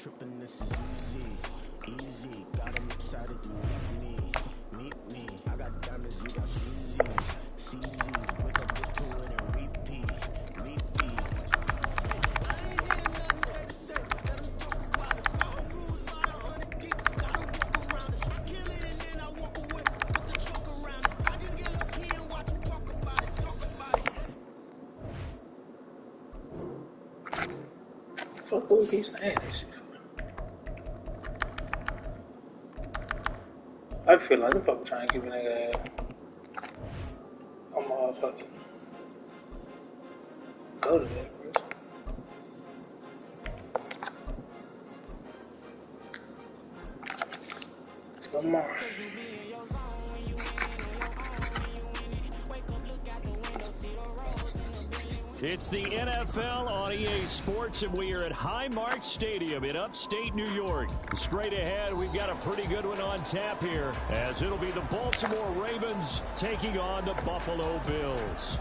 tripping, this is easy, easy. Got 'em excited to meet me. I got diamonds, you got CZs. Wake up, get to it and repeat. Fuck who keeps saying that shit for? I feel like the fuck trying to keep a nigga on motherfucking go to that person. Lamar. It's the NFL on EA Sports, and we are at Highmark Stadium in upstate New York. Straight ahead, we've got a pretty good one on tap here, as it'll be the Baltimore Ravens taking on the Buffalo Bills.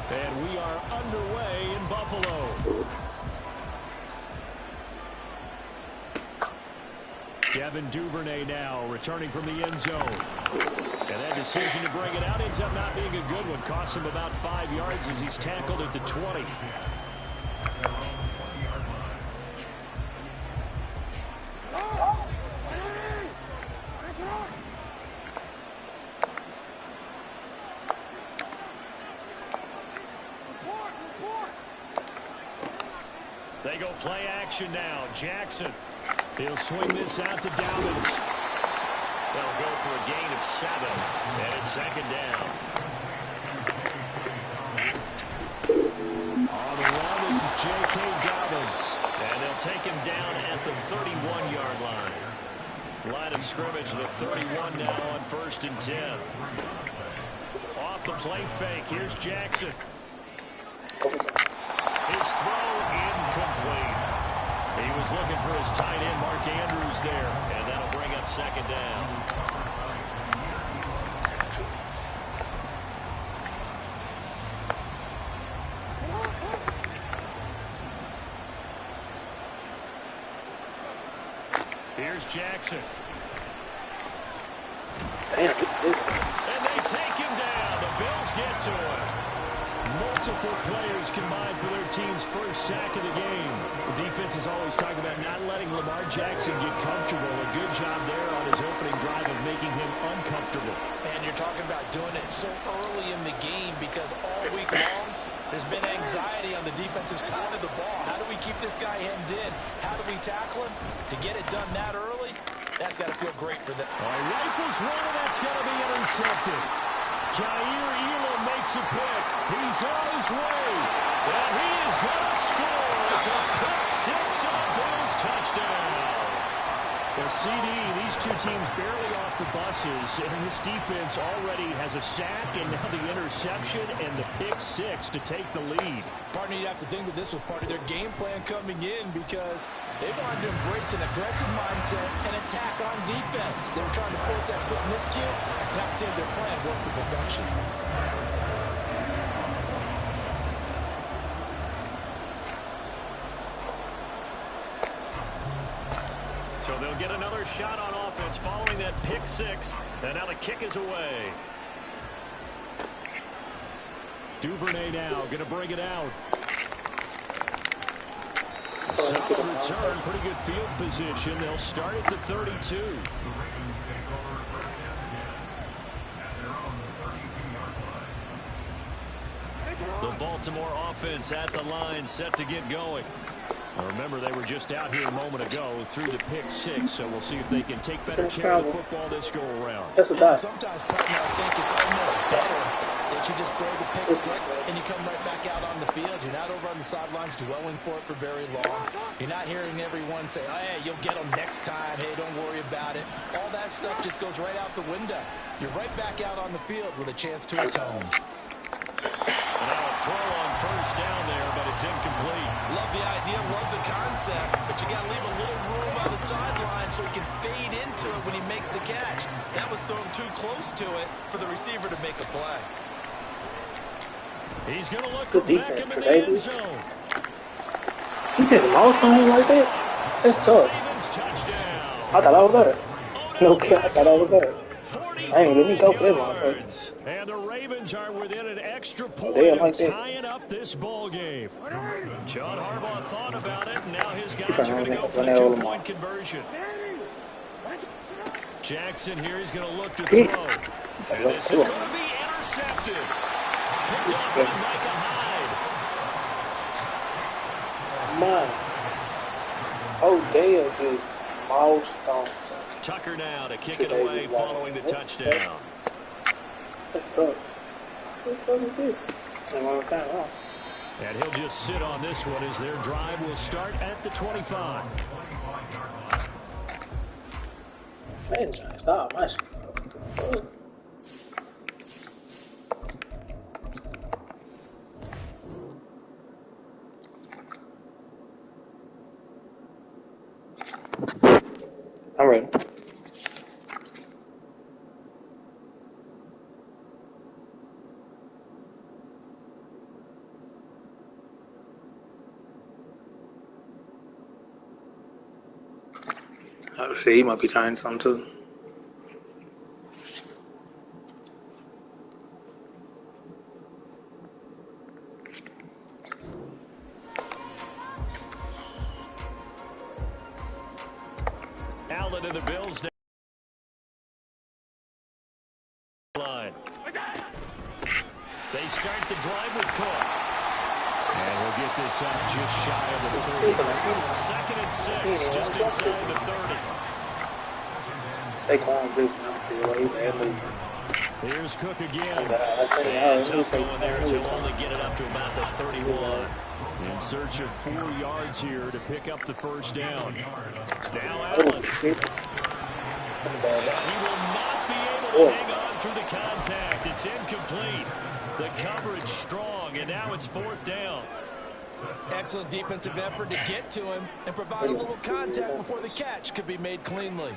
And we are underway in Buffalo. Devin Duvernay now returning from the end zone. And that decision to bring it out ends up not being a good one. Cost him about 5 yards as he's tackled at the 20. They go play action now. Jackson. He'll swing this out to Dobbins. They'll go for a gain of 7, and it's second down. On the run, this is J.K. Dobbins, and they'll take him down at the 31-yard line. Line of scrimmage, the 31 now on 1st and 10. Off the play fake, here's Jackson. His throw incomplete. He was looking for his tight end, Mark Andrews, there, and that'll bring up second down. Here's Jackson. Damn. And they take him down. The Bills get to him. Multiple players combined for their team's first sack of the game. The defense is always talking about not letting Lamar Jackson get comfortable. A good job there on his opening drive of making him uncomfortable. And you're talking about doing it so early in the game because all week long there's been anxiety on the defensive side of the ball. How do we keep this guy hemmed in? How do we tackle him? To get it done that early, that's got to feel great for them. Rifles one, and that's going to be intercepted. Jair Elam makes a pick. He's on his way. And he is going to score. It's a pick 6 on Bills touchdown. Well, CD, these two teams barely off the buses, and this defense already has a sack and now the interception and the pick 6 to take the lead. Partner, you'd have to think that this was part of their game plan coming in because they wanted to embrace an aggressive mindset and attack on defense. They were trying to force that foot miscue, and I would say their plan worked to perfection. So they'll get another shot on offense following that pick 6, and now the kick is away. Duvernay now going to bring it out. Solid return, pretty good field position. They'll start at the 32. The Baltimore offense at the line, set to get going. Now remember, they were just out here a moment ago through the pick 6, so we'll see if they can take better care of the football this go around. That's a dot. Sometimes, partner, I think it's almost better that you just throw the pick 6 and you come right back out on the field. You're not over on the sidelines dwelling for it for very long. You're not hearing everyone say, oh, hey, you'll get them next time. Hey, don't worry about it. All that stuff just goes right out the window. You're right back out on the field with a chance to atone. Now a throw on 1st down there, but it's incomplete. Love the idea, love the concept, but you got to leave a little room on the sideline so he can fade into it when he makes the catch. That was thrown too close to it for the receiver to make a play. He's going to look for Good defense, Beckham in the end Davis. zone. He take a mouse on him like that? That's tough. Ravens touchdown. I thought I was there. No cap, I thought I was there. I ain't let me go for that 45 motherfucker. yards. And the Ravens are within an extra point Damn, of like that. tying up this ball game. John Harbaugh thought about it, and now his guys Trying are going to to go for run the that over 2-point conversion. Jackson here, he's going to look to Hey. throw. And this is going to be intercepted. Picked up by Micah Hyde. Man. Oh, Dale just moused on. Tucker now to kick it away following the touchdown. That's tough. What the fuck is this? And he'll just sit on this one as their drive will start at the 25. Man, stop my shit. I'm ready. Oh shit, he might be trying something too. Allen in the Bills line. They start the drive with Cook. And we'll get this up just shy of the 30. 2nd and 6, just inside the 30. Saquon blitz, man. See what he's at. Here's Cook again. And tough going there as he'll only get it up to about the 31. In search of 4 yards here to pick up the first down. Now Allen. He will not be able to hang on through the contact. It's incomplete. The coverage strong, and now it's 4th down. Excellent defensive effort to get to him and provide a little contact before the catch could be made cleanly.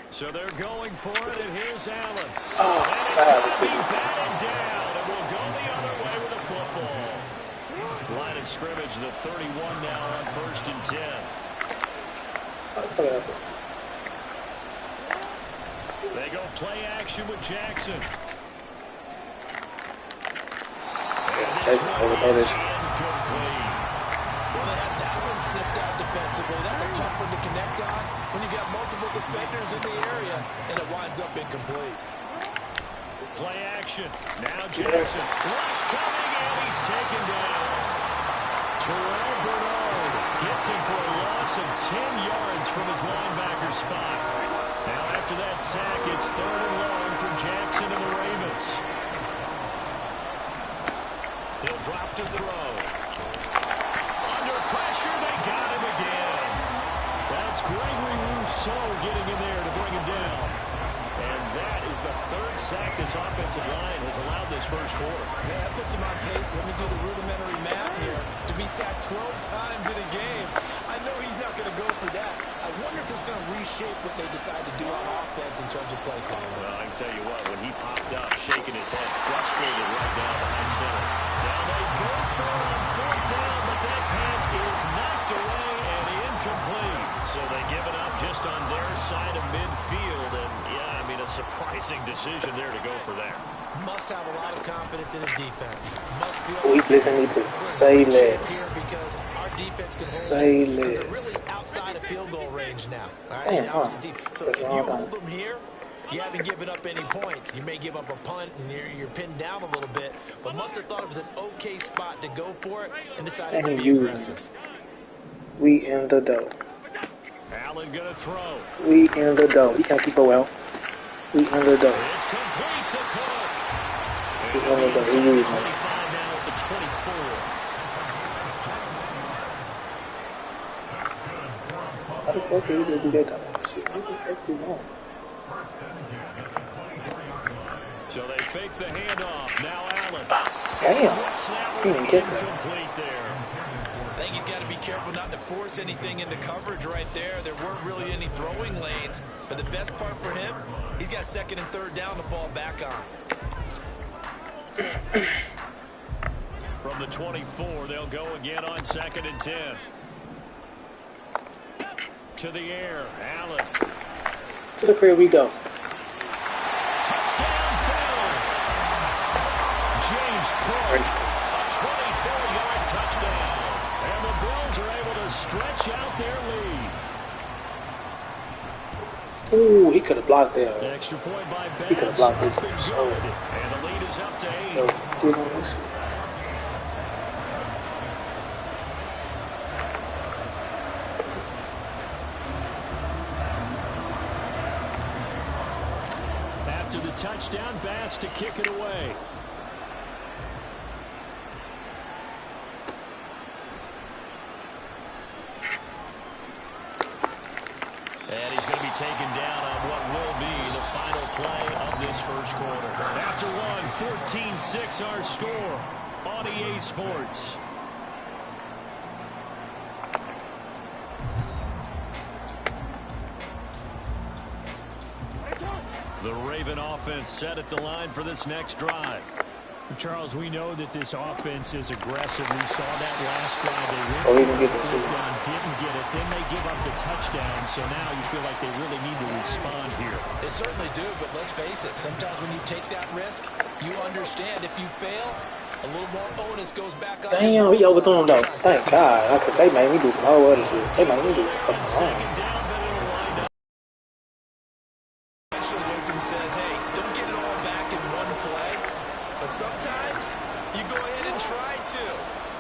So they're going for it, and here's Allen. Oh, and it's going to be batted down, and we'll go the other way with the football. Line of scrimmage, the 31 now on 1st and 10. They go play action with Jackson. And this one is incomplete. Well, they had that one snipped out defensively. That's a tough one to connect on when you got multiple defenders in the area, and it winds up incomplete. Play action. Now Jackson. Rush coming, and he's taken down. Terrell Bernard gets him for a loss of 10 yards from his linebacker spot. Now after that sack, it's 3rd and long for Jackson and the Ravens. He'll drop to throw. Under pressure, they got him again. That's Gregory Rousseau getting in there to bring him down. And that is the 3rd sack this offensive line has allowed this first quarter. Yeah, that puts him on pace. Let me do the rudimentary math here. To be sacked 12 times in a game, I know he's not going to go for that. I wonder if it's going to reshape what they decide to do on offense in terms of play calling. Well, I can tell you what, when he popped up, shaking his head, frustrated right down behind center. Now they go for it on 4th down, but that pass is knocked away and incomplete. So they give it up just on their side of midfield. And, yeah, I mean, a surprising decision there to go for that. Must have a lot of confidence in his defense. Must feel Weak listening to say less. because our defense can Say hold them. less. They're really outside of field goal range now. All right? Damn, Now it's huh? the so if you hold them here, you haven't given up any points. You may give up a punt and you're pinned down a little bit, but must have thought it was an okay spot to go for it and decided to be aggressive. We in the dough. Allen gonna throw. We in the dough. He can't keep it well. We in the dough. It's complete to Cook. We in the dough. Inside We the in 25 the now at the 24. How the fuck are you gonna do that type of shit? What the fuck you want? So they fake the handoff. Now Allen. Damn. Snap He didn't catch that. incomplete there. I think he's got to be careful not to force anything into coverage right there. There weren't really any throwing lanes. But the best part for him, he's got second and third down to fall back on. From the 24, they'll go again on 2nd and 10. To the air, Allen. To the crib we go. Touchdown, Bills. James Cook, a 24-yard touchdown. And the Bills are able to stretch out their lead. Ooh, he could have blocked there. Extra point by Bass. He could have blocked it. And the lead is up to 8. After the touchdown, Bass to kick it away. And he's going to be taken down on what will be the final play of this first quarter. After one, 14-6 our score on EA Sports. The Raven offense set at the line for this next drive. Charles, we know that this offense is aggressive. We saw that last drive. They went for it down, didn't get it. Then they give up the touchdown. So now you feel like they really need to respond here. They certainly do, but let's face it. Sometimes when you take that risk, you understand if you fail, a little more onus goes back on. Damn, he overthrew him though. Thank God. They made me do some whole other shit. They made me do Second down, but it'll wind up. Wisdom says, hey, don't get it all back in one play. But sometimes you go ahead and try to.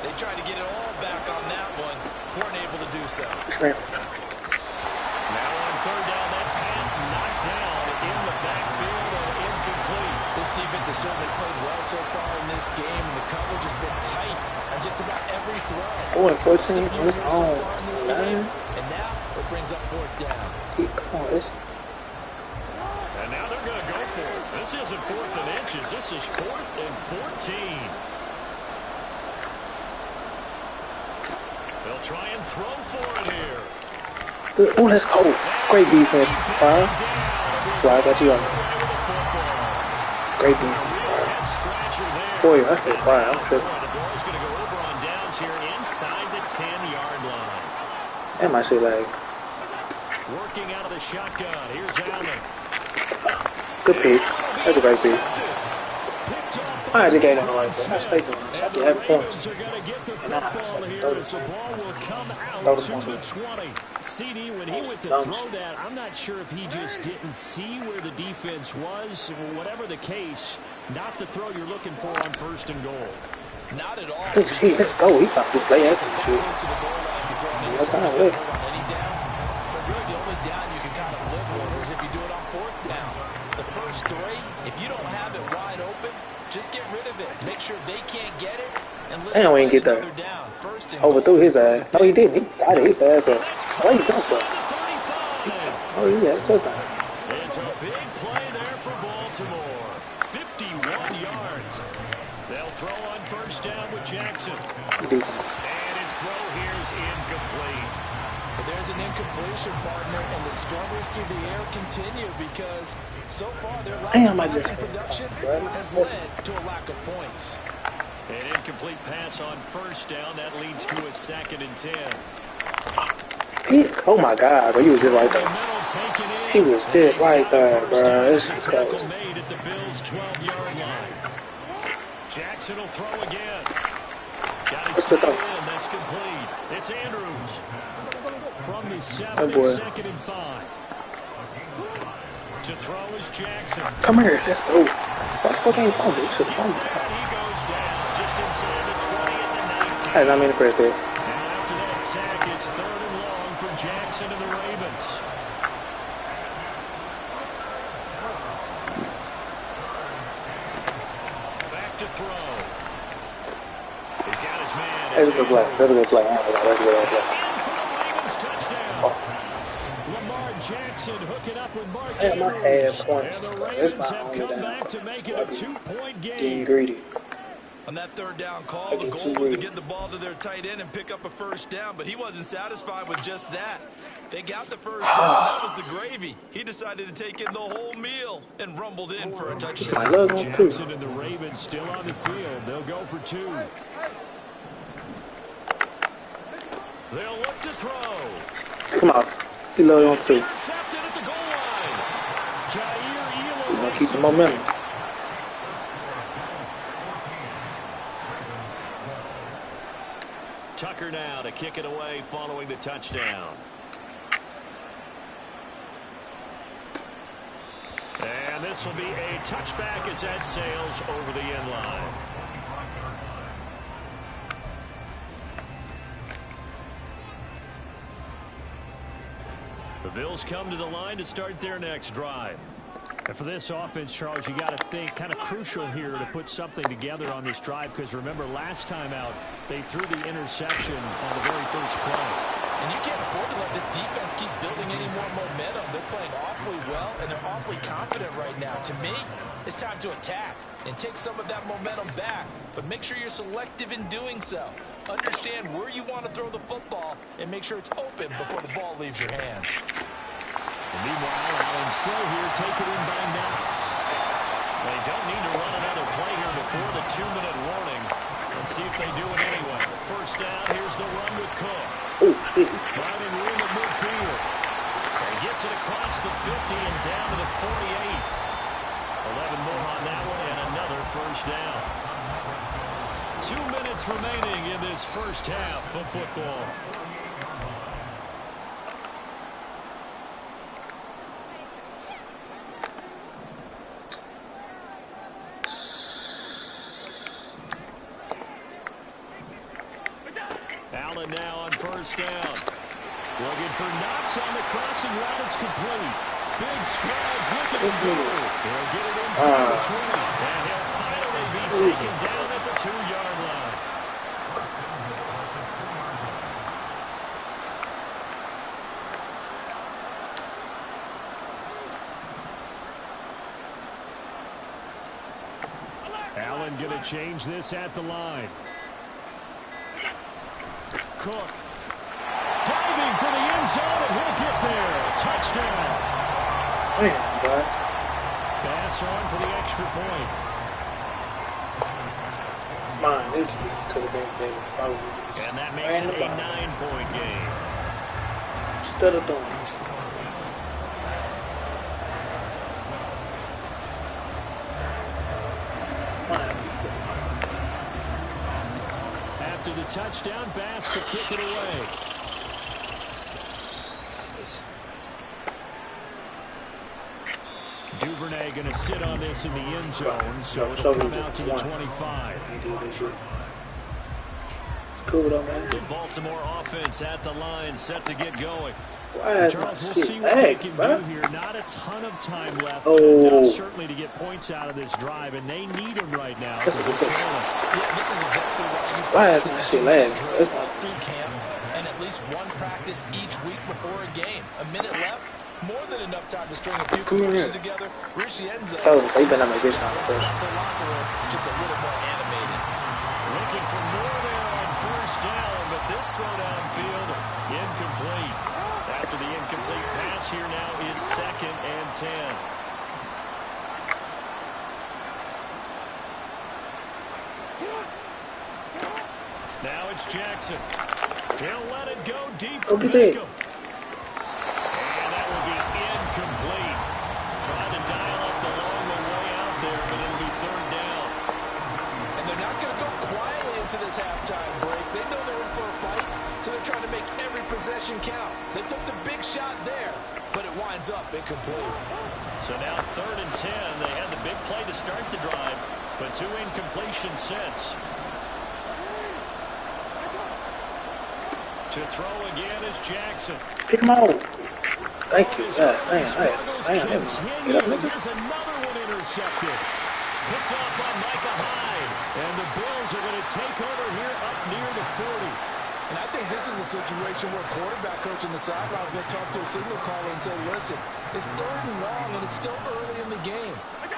They tried to get it all back on that one. Weren't able to do so. Now on third down, that pass knocked down in the backfield and incomplete. This defense has certainly played well so far in this game, and the coverage has been tight on just about every throw. 4-14 on his own. And now it brings up fourth down. And now they're going to go for it. This isn't 4th and inches. This is 4th and 14. They'll try and throw for it here. Good. Oh, let's go. Great defense, Brian. So I got you on. Great defense, Brian. Boy, I said Brian. I'm tripping. The ball's going to go over on downs here inside the 10-yard line. That might say like. Working out of the shotgun. Here's Allen. Good pick. That's a great pick. I just gave them the right thing. I stayed doing this. I can have points. And I throw the points away. CD, when he went to throw that, I'm not sure if he just didn't see where the defense was. Whatever the case, not the throw you're looking for on 1st and goal. Not at all. Let's go. He trying to play ass and shit. No time left. Just get rid of it. Make sure they can't get it. Damn, we ain't get that. Overthrew his ass. No, he didn't. He got his ass up. Why you done so? Oh, he had a touchdown. It's a big play there for Baltimore. 51 yards. They'll throw on 1st down with Jackson. And his throw here is incomplete. But there's an incompletion, partner, and the struggles through the air continue because so far their lack of production has led to a lack of points. An incomplete pass on 1st down. That leads to a 2nd and 10. Oh my God, bro, he was just right there. He was just right there, bro. It's close. Made at the Bills' 12-yard line. Jackson will throw again. Got his throw in. That's complete. It's Andrews. From the 7, 2nd and 5. To throw is Jackson. Come here, let's go. What ain't fumble? He should fumble. He goes down just inside the 20 at the 19. I did not mean to press that. And after that sack, it's 3rd and long for Jackson and the Ravens. Back to throw. He's got his man. That's a good play. That's a good play. That's a good play. Jackson hooking up with Mark Andrews. And the Ravens have come back to make it a 2-point game. Getting greedy. On that third down call, the goal was to get the ball to their tight end and pick up a first down, but he wasn't satisfied with just that. They got the first down. That was the gravy. He decided to take in the whole meal and rumbled in for a touchdown. Jackson and the Ravens still on the field. They'll go for 2. They'll look to throw. Come on. He loaded on 2. Intercepted at the goal line. We're going to keep the momentum. Tucker now to kick it away following the touchdown. And this will be a touchback as that sails over the end line. The Bills come to the line to start their next drive. And for this offense, Charles, you got to think kind of crucial here to put something together on this drive, because remember last time out they threw the interception on the very first play. And you can't afford to let this defense keep building any more momentum. They're playing awfully well, and they're awfully confident right now. To me, it's time to attack and take some of that momentum back, but make sure you're selective in doing so. Understand where you want to throw the football and make sure it's open before the ball leaves your hands. And meanwhile, Allen's throw here taken in by Knox. They don't need to run another play here before the 2-minute warning. Let's see if they do it anyway. First down, here's the run with Cook. Oh, Steve. Finding room at midfield. And he gets it across the 50 and down to the 48. 11 more on that one and another first down. 2 minutes remaining in this first half of football. Allen now on first down. Looking for Knox on the crossing route. It's complete. Big strides looking to go. He'll get it inside the 20. And he'll finally be taken down at the 2-yard line. Allen going to change this at the line. Cook diving for the end zone, and he'll get there. Touchdown. Man, boy. Pass on for the extra point. Man, this could have been big. And that makes it a 9-point game. Instead of doing this. After the touchdown, Bass to kick it away. Duvernay going to sit on this in the end zone, so it'll come out to the 25. It's cool though, man. The Baltimore offense at the line, set to get going. Charles, we'll see what they can do here. Not a ton of time left, but enough certainly to get points out of this drive, and they need them right now. This is a good Yeah, this is exactly why you practice through camp and at least one practice each week before a game. A minute left, more than enough time to string a few completions together. Reach the end zone. They've been on my vision on the first. The locker room just a little more animated. Looking for more there on first down, but this throw downfield incomplete. After the incomplete pass, here now is 2nd and 10. Now it's Jackson. He'll let it go deep for Beckham. And that will be incomplete. Trying to dial up the long way out there, but it'll be 3rd down. And they're not going to go quietly into this halftime break. They know they're in for a fight, so they're trying to make every possession count. They took the big shot there, but it winds up incomplete. So now 3rd and 10. They had the big play to start the drive, but 2 incompletions since. To throw again is Jackson. Pick him out. Thank you. Here's another one intercepted. Picked off by Micah Hyde. And the Bills are going to take over here up near the 40. And I think this is a situation where quarterback coach in the sideline is going to talk to a signal caller and say, listen, it's 3rd and long and it's still early in the game.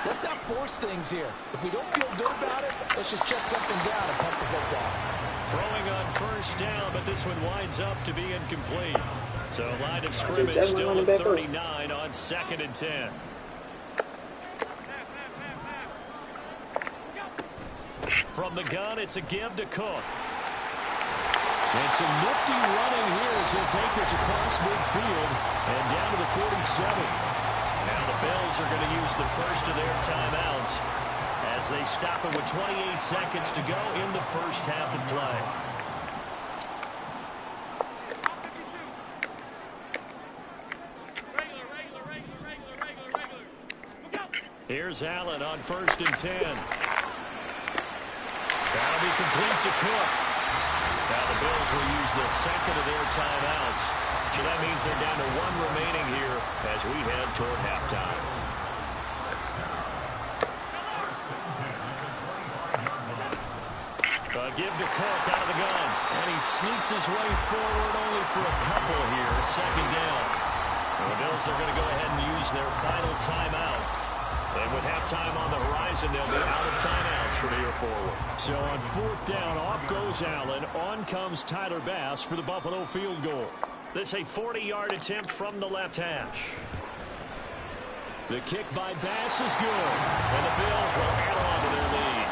Let's not force things here. If we don't feel good about it, let's just check something down and pump the football. Throwing on first down, but this one winds up to be incomplete. So line of scrimmage still at 39 on 2nd and 10. From the gun, it's a give to Cook. And some nifty running here as he'll take this across midfield and down to the 47. Now the Bills are going to use the first of their timeouts as they stop it with 28 seconds to go in the first half of play. Here's Allen on 1st and 10. That'll be complete to Cook. Now the Bills will use the second of their timeouts. So that means they're down to 1 remaining here as we head toward halftime. Give to Cook out of the gun. And he sneaks his way forward only for a couple here. 2nd down. And the Bills are going to go ahead and use their final timeout. And with halftime on the horizon, they'll be out of timeouts from here forward. So on 4th down, off goes Allen. On comes Tyler Bass for the Buffalo field goal. This a 40-yard attempt from the left hash. The kick by Bass is good. And the Bills will add on to their lead.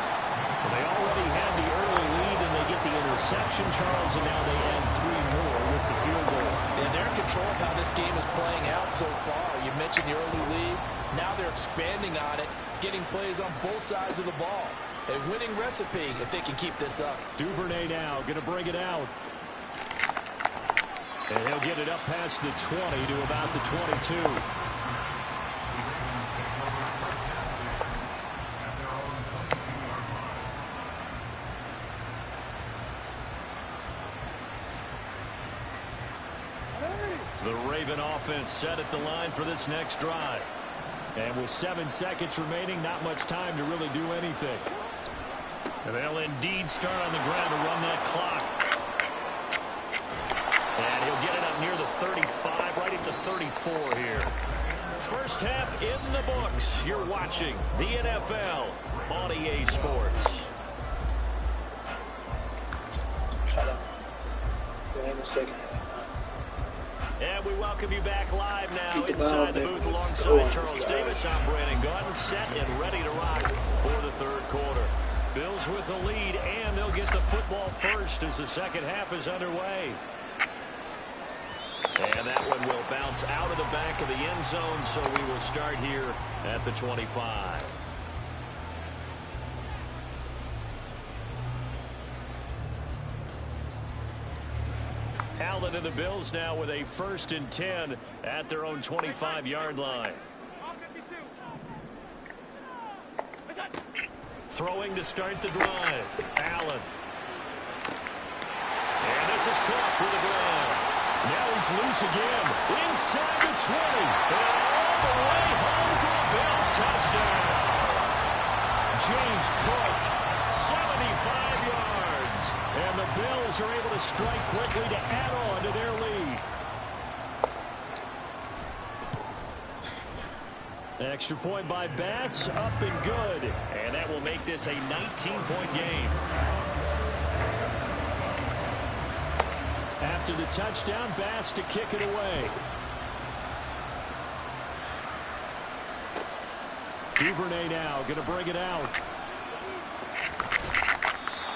Well, they already had the early lead, and they get the interception, Charles, and now they add 3 more with the field goal. And they're in control of how this game is playing out so far. You mentioned the early lead. Now they're expanding on it, getting plays on both sides of the ball. A winning recipe if they can keep this up. Duvernay now going to bring it out. And he'll get it up past the 20 to about the 22. The Raven offense set at the line for this next drive. And with 7 seconds remaining, not much time to really do anything. And they'll indeed start on the ground to run that clock. And he'll get it up near the 35, right at the 34 here. First half in the books. You're watching the NFL on EA Sports. And we welcome you back live now inside the booth alongside Charles Davis. I'm Brandon Gunn, set and ready to rock for the 3rd quarter. Bills with the lead, and they'll get the football first as the second half is underway. And that one will bounce out of the back of the end zone, so we will start here at the 25. Allen and the Bills now with a 1st and 10 at their own 25-yard line. Throwing to start the drive. Allen. And this is Cook with the grab. Now he's loose again. Inside the 20. And all the way home for a Bills touchdown. James Cook, 75 yards. And the Bills are able to strike quickly to add on to their lead. Extra point by Bass, up and good. And that will make this a 19-point game. After the touchdown, Bass to kick it away. Duvernay now going to bring it out.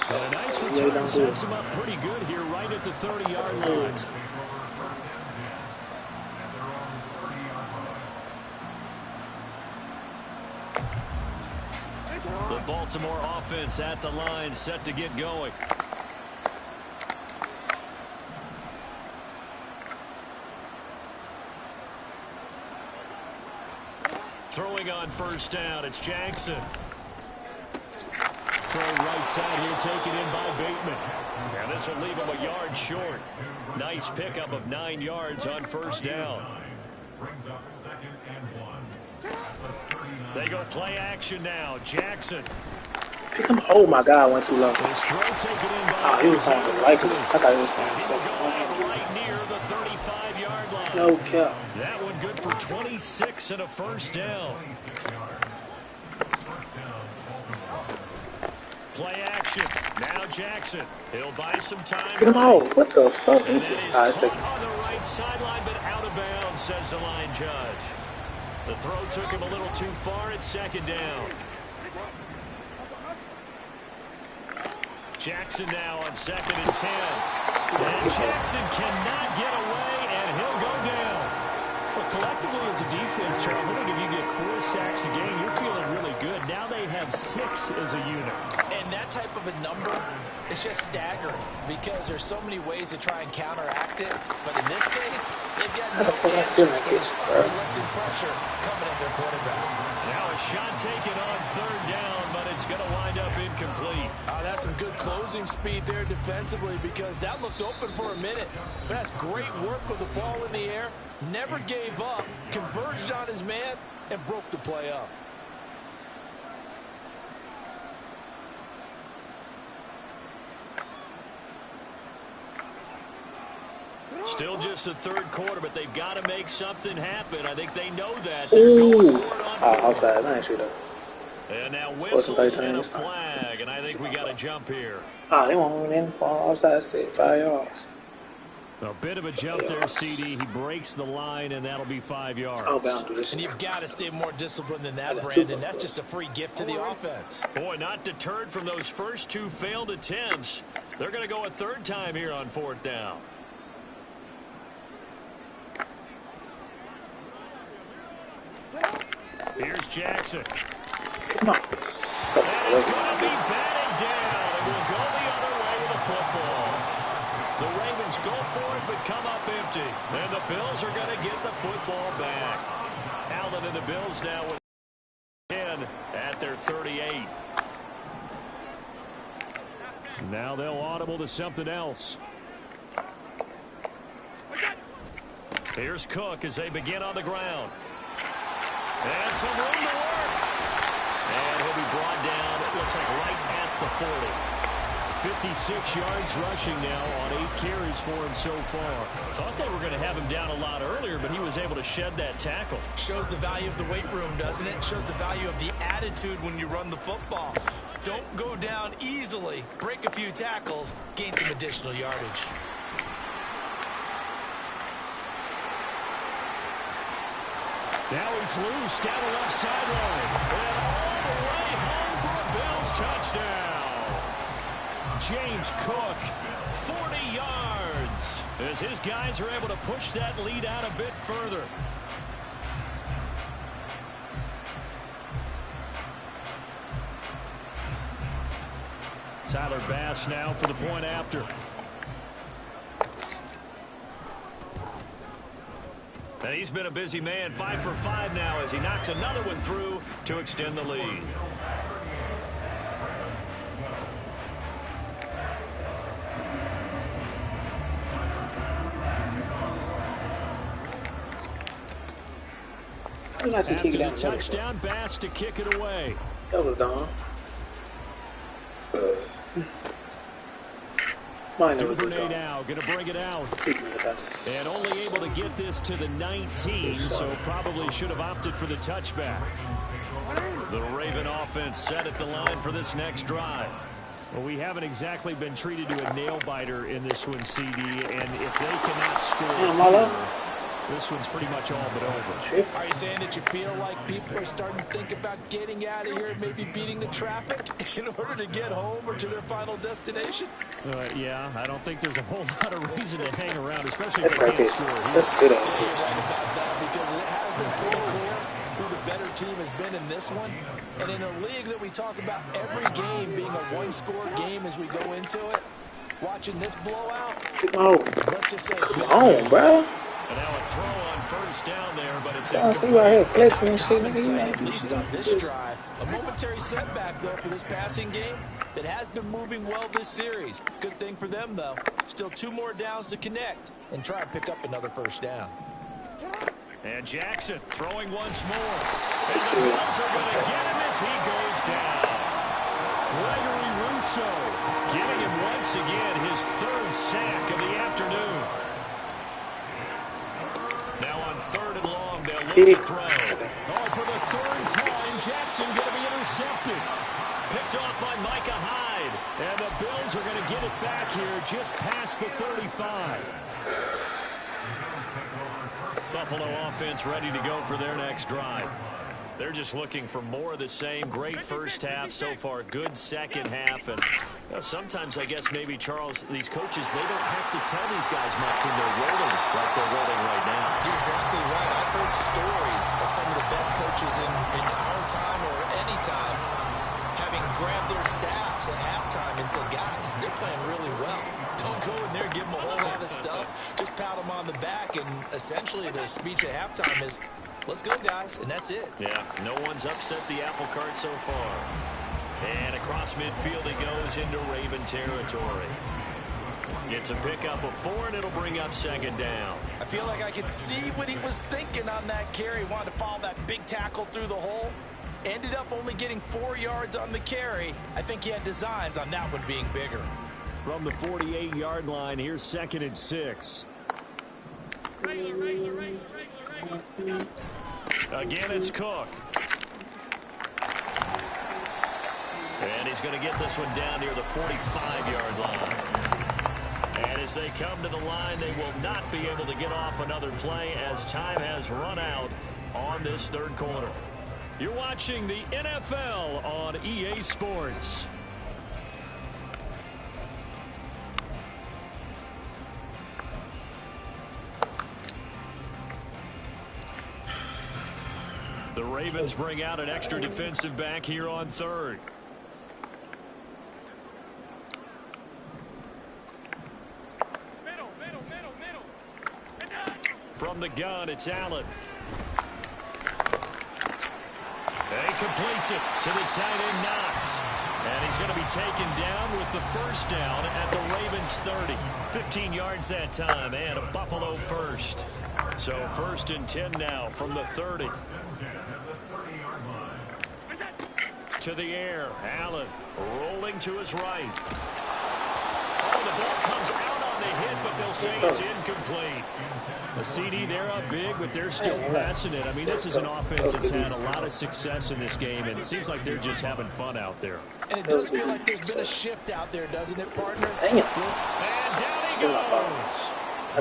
And a nice return sets him up pretty good here right at the 30-yard line. The Baltimore offense at the line, set to get going. Throwing on first down, it's Jackson. Throw right side here, taken in by Bateman. And this will leave him a yard short. Nice pickup of 9 yards on first down. They go play action now. Jackson. Oh my God, went too low. His throw taken in by Oh, he was on the right. I thought he was going right near the 35-yard line. No cap. That one good for 26 and a first down. Play action. Now Jackson. He'll buy some time. Get him out. What the fuck? And that is caught on the right sideline, but out of bounds, says the line judge. The throw took him a little too far at second down. Jackson now on 2nd and 10. And Jackson cannot get away, and he'll go down. Well, collectively as a defense, Charles, I think if you get 4 sacks a game, you're feeling really good. Now they have 6 as a unit. And that type of a number is just staggering because there's so many ways to try and counteract it. But in this case, they've got no answers for this unrelenting pressure coming at their quarterback. Now a shot taken on 3rd down, but it's going to wind up incomplete. That's some good closing speed there defensively because that looked open for a minute. But that's great work with the ball in the air. Never gave up, converged on his man, and broke the play up. Still just the 3rd quarter, but they've got to make something happen. I think they know that. They're going for it on 4th. Outside. I ain't shoot up. And now whistles and a flag, and I think we got a jump here. They won't in outside, 5 yards. A bit of a jump there, CD. He breaks the line, and that'll be 5 yards. And you've got to stay more disciplined than that, Brandon. That's just a free gift to the offense. Boy, not deterred from those first 2 failed attempts. They're going to go a 3rd time here on 4th down. Here's Jackson. Come on. And it's going to be batted down, and we'll go the other way with the football. The Ravens go for it, but come up empty. And the Bills are going to get the football back. Allen and the Bills now with 10 at their 38. Now they'll audible to something else. Here's Cook as they begin on the ground. And some room to work. And he'll be brought down, it looks like right at the 40. 56 yards rushing now on 8 carries for him so far. Thought they were going to have him down a lot earlier, but he was able to shed that tackle. Shows the value of the weight room, doesn't it? Shows the value of the attitude when you run the football. Don't go down easily. Break a few tackles. Gain some additional yardage. Now he's loose down the left sideline. And all the way home for a Bills touchdown. James Cook, 40 yards. As his guys are able to push that lead out a bit further. Tyler Bass now for the point after. And he's been a busy man, 5 for 5 now as he knocks another one through to extend the lead. After the touchdown, Bass to kick it away. That was dumb. Duvernay now going to bring it out. And only able to get this to the 19, so probably should have opted for the touchback. The Raven offense set at the line for this next drive. Well, we haven't exactly been treated to a nail-biter in this one, CD, and if they cannot score, this one's pretty much all but over. Are you saying that you feel like people are starting to think about getting out of here and maybe beating the traffic in order to get home or to their final destination? Yeah, I don't think there's a whole lot of reason to hang around, especially if they can't score. That's good. You're right about that because it has been pretty clear who the better team has been in this one. And in a league that we talk about every game being a one-score game as we go into it, watching this blowout, let's just say it's come on, bro. And now a throw on first down there, but it's right here flexing and shit. At least on this drive, a momentary setback though for this passing game that has been moving well this series. Good thing for them though. Still 2 more downs to connect and try and pick up another first down. And Jackson throwing once more. And the Bills are going to get him as he goes down. Gregory Rousseau giving him once again his 3rd sack of the afternoon. Now on 3rd and long, they'll look to throw. Oh, for the 3rd time, Jackson going to be intercepted. picked off by Micah Hyde. And the Bills are going to get it back here just past the 35. Buffalo offense ready to go for their next drive. They're just looking for more of the same. Great first half so far. Good second half. And sometimes, I guess, maybe, Charles, these coaches, they don't have to tell these guys much when they're rolling like they're rolling right now. You're exactly right. I've heard stories of some of the best coaches in our time or any time having grabbed their staffs at halftime and said, guys, they're playing really well. Don't go in there and give them a whole lot of stuff. Just pat them on the back. And essentially the speech at halftime is, let's go, guys, and that's it. Yeah, no one's upset the apple cart so far. And across midfield he goes into Raven territory. It's a pickup of 4, and it'll bring up second down. I feel like I could see what he was thinking on that carry. Wanted to follow that big tackle through the hole. Ended up only getting 4 yards on the carry. I think he had designs on that one being bigger. From the 48-yard line, here's 2nd and 6. Again, it's Cook. And he's going to get this one down near the 45-yard line. And as they come to the line, they will not be able to get off another play as time has run out on this third quarter. You're watching the NFL on EA Sports. The Ravens bring out an extra defensive back here on third. From the gun, it's Allen. And he completes it to the tight end, Knox. And he's going to be taken down with the first down at the Ravens 30. 15 yards that time, and a Buffalo first. So 1st and 10 now from the 30. To the air, Allen rolling to his right. Oh, the ball comes out on the hit, but they'll say it's incomplete. The CD, they're up big, but they're still passing it. I mean, this is an offense that's had a lot of success in this game, and it seems like they're just having fun out there. And it does feel like there's been a shift out there, doesn't it, partner? And down he goes.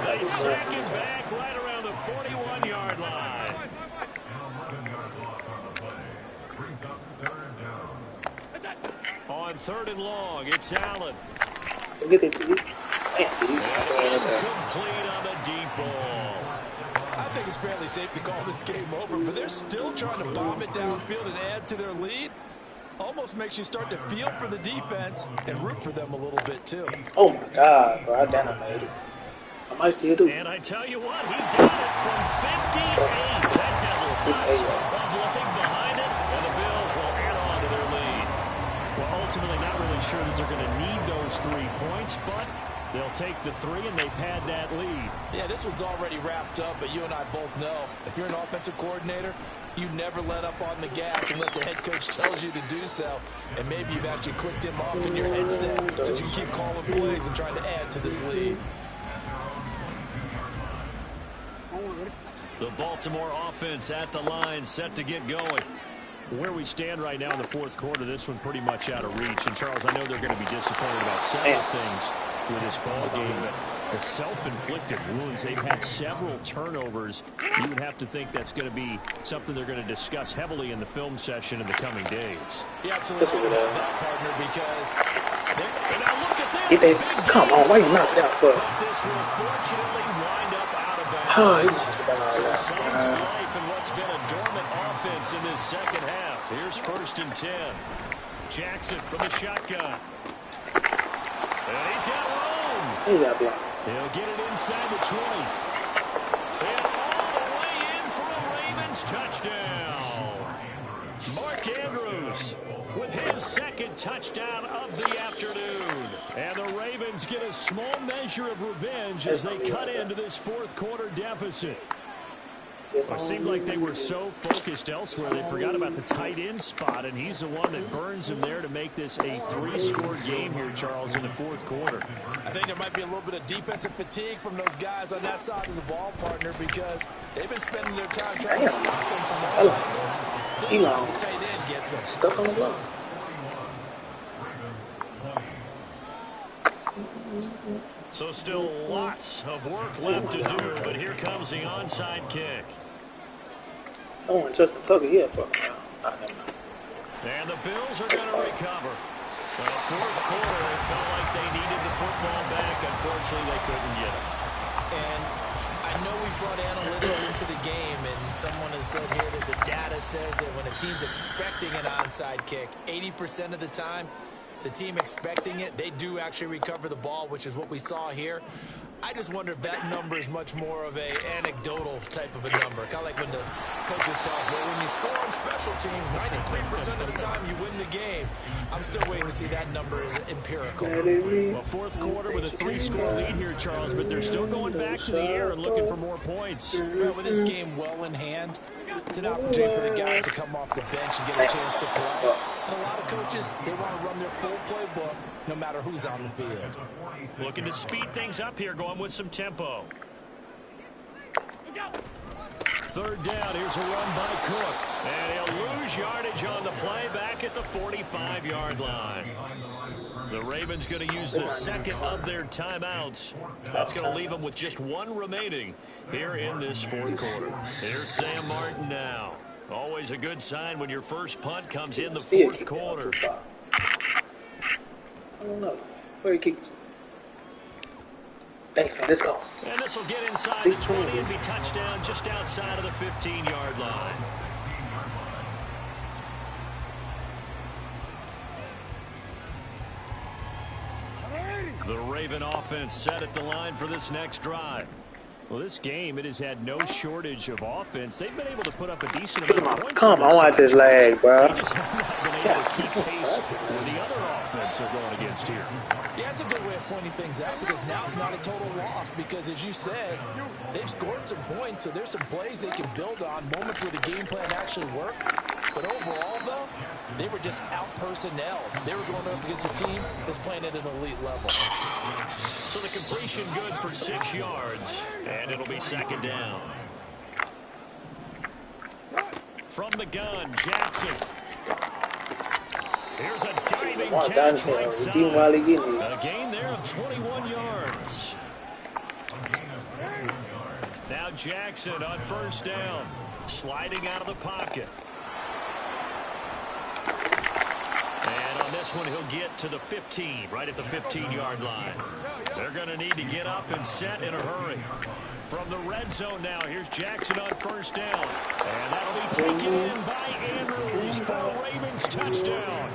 They sack him back right around the 41-yard line. On 3rd and long, it's Allen. Incomplete on the deep ball. I think it's fairly safe to call this game over, but they're still trying to bomb it downfield and add to their lead. Almost makes you start to feel for the defense and root for them a little bit, too. Oh, my God, bro. I dynamited. I might still do. And I tell you what, he got it from 58. That had lots of looking behind it, and the Bills will add on to their lead. Well, ultimately, not really sure that they're going to need those 3 points, but they'll take the 3 and they pad that lead. Yeah, this one's already wrapped up, but you and I both know if you're an offensive coordinator, you never let up on the gas unless the head coach tells you to do so. And maybe you've actually clicked him off in your headset so you can keep calling plays and trying to add to this lead. The Baltimore offense at the line, set to get going. Where we stand right now in the 4th quarter, this one pretty much out of reach. And, Charles, I know they're going to be disappointed about several things with this ball game, but the self-inflicted wounds, they've had several turnovers. You would have to think that's going to be something they're going to discuss heavily in the film session in the coming days. Yeah, absolutely. That partner, because and now look at this. Come on, why you knock it out for? But this will fortunately wind up out of bounds. So signs of life in what's been a dormant offense in this second half. Here's 1st and 10. Jackson from the shotgun. And he's got room. He'll get it inside the 20. And all the way in for a Ravens touchdown. Mark Andrews with his 2nd touchdown of the afternoon. And the Ravens get a small measure of revenge as they cut into this 4th quarter deficit. It seemed like they were so focused elsewhere they forgot about the tight end spot, and he's the one that burns him there to make this a 3-score game here, Charles, in the 4th quarter. I think there might be a little bit of defensive fatigue from those guys on that side of the ball, partner, because they've been spending their time trying to stop them from all angles. This time the tight end gets them. Stuck on the block. So still lots of work left to do, but here comes the onside kick. I want Justin Tucker here for me. And the Bills are going to recover. The fourth quarter, it felt like they needed the football back. Unfortunately, they couldn't get it. And I know we brought analytics into the game, and someone has said here that the data says that when a team's expecting an onside kick, 80% of the time, the team expecting it, they do actually recover the ball, which is what we saw here. I just wonder if that number is much more of a anecdotal type of a number. Kind of like when the coaches tell us, well, when you score on special teams, 93% of the time you win the game. I'm still waiting to see that number is empirical. Well, fourth quarter with a 3-score lead here, Charles, but they're still going back to the air and looking for more points. Well, with this game well in hand, it's an opportunity for the guys to come off the bench and get a chance to play. And a lot of coaches, they want to run their full playbook no matter who's on the field. Looking to speed things up here, going with some tempo. Third down, here's a run by Cook. And he'll lose yardage on the play back at the 45-yard line. The Ravens going to use the second of their timeouts. That's going to leave them with just one remaining here in this fourth quarter. Here's Sam Martin now. Always a good sign when your first punt comes in the fourth quarter. I don't know. Where he kicked? Thanks, man. Let's go. And this will get inside the 20 and be touchdown just outside of the 15-yard line. The Raven offense set at the line for this next drive. Well, this game, it has had no shortage of offense. They've been able to put up a decent amount of points. Come on, watch his leg, bro. They just have not been able to keep pace with the other offense they're going against here. Yeah, it's a good way of pointing things out because now it's not a total loss because, as you said, they've scored some points, so there's some plays they can build on, moments where the game plan actually worked. But overall, though, they were just out-personnel. They were going up against a team that's playing at an elite level. So the completion good for 6 yards, and it'll be second down. From the gun, Jackson. Here's a diving catch right side. A gain there of 21 yards. Now Jackson on first down, sliding out of the pocket. And on this one, he'll get to the 15, right at the 15-yard line. They're going to need to get up and set in a hurry. From the red zone now, here's Jackson on first down. And that'll be taken in by Andrews for a Ravens touchdown.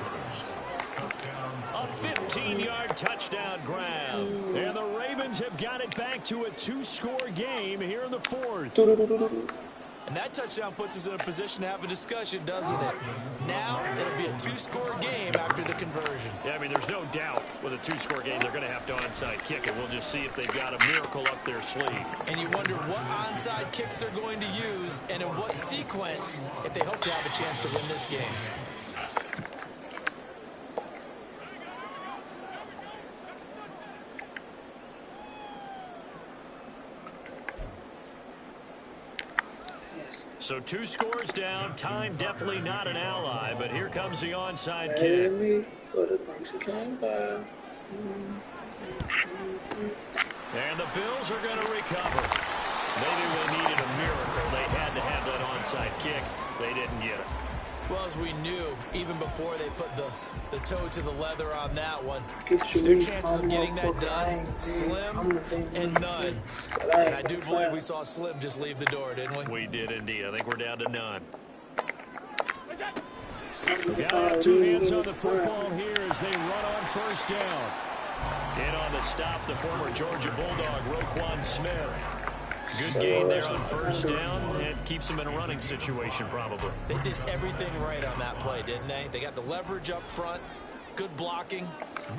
A 15-yard touchdown grab. And the Ravens have got it back to a 2-score game here in the fourth. And that touchdown puts us in a position to have a discussion, doesn't it? Now, it'll be a 2-score game after the conversion. Yeah, I mean, there's no doubt with a 2-score game, they're going to have to onside kick it. We'll just see if they've got a miracle up their sleeve. And you wonder what onside kicks they're going to use and in what sequence if they hope to have a chance to win this game. So 2 scores down. Time definitely not an ally, but here comes the onside kick. And the Bills are going to recover. They knew they needed a miracle. They had to have that onside kick. They didn't get it. Well, as we knew, even before they put the toe to the leather on that one, their chances of getting that done, slim and none. And I do believe we saw Slim just leave the door, didn't we? We did indeed. I think we're down to none. Got to have 2 hands on the football here as they run on first down. In on the stop, the former Georgia Bulldog, Roquan Smith. Good gain there on first down, and keeps them in a running situation probably. They did everything right on that play, didn't they? They got the leverage up front, good blocking,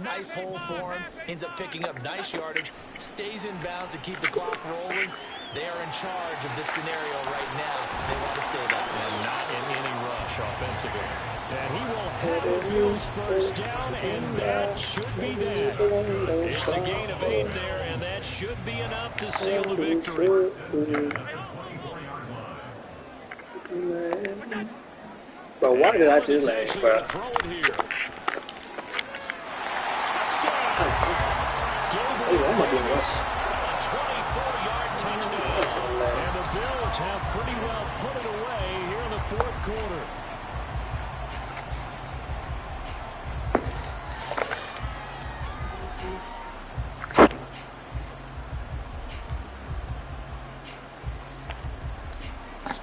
nice hole for him, ends up picking up nice yardage, stays in bounds to keep the clock rolling. They are in charge of this scenario right now. They want to stay that way. And not in any rush offensively. And he will have it use first down, and that should be that. It's a gain of 8 there, and that should be enough to seal the victory. But why did I just lag, bro? Throw it here. Touchdown! Gilbert Hey, I'm not doing this. A 24-yard touchdown. And the Bills have pretty well put it away here in the fourth quarter.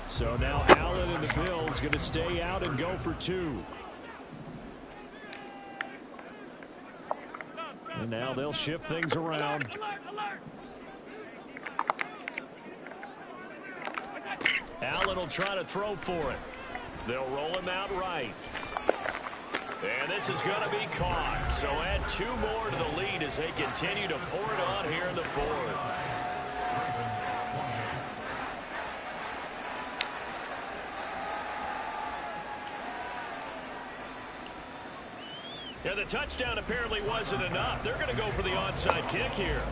So now Allen and the Bills going to stay out and go for two. And now they'll shift things around. Allen will try to throw for it. They'll roll him out right. And this is going to be caught. So add two more to the lead as they continue to pour it on here in the fourth. Yeah, the touchdown apparently wasn't enough. They're going to go for the onside kick here.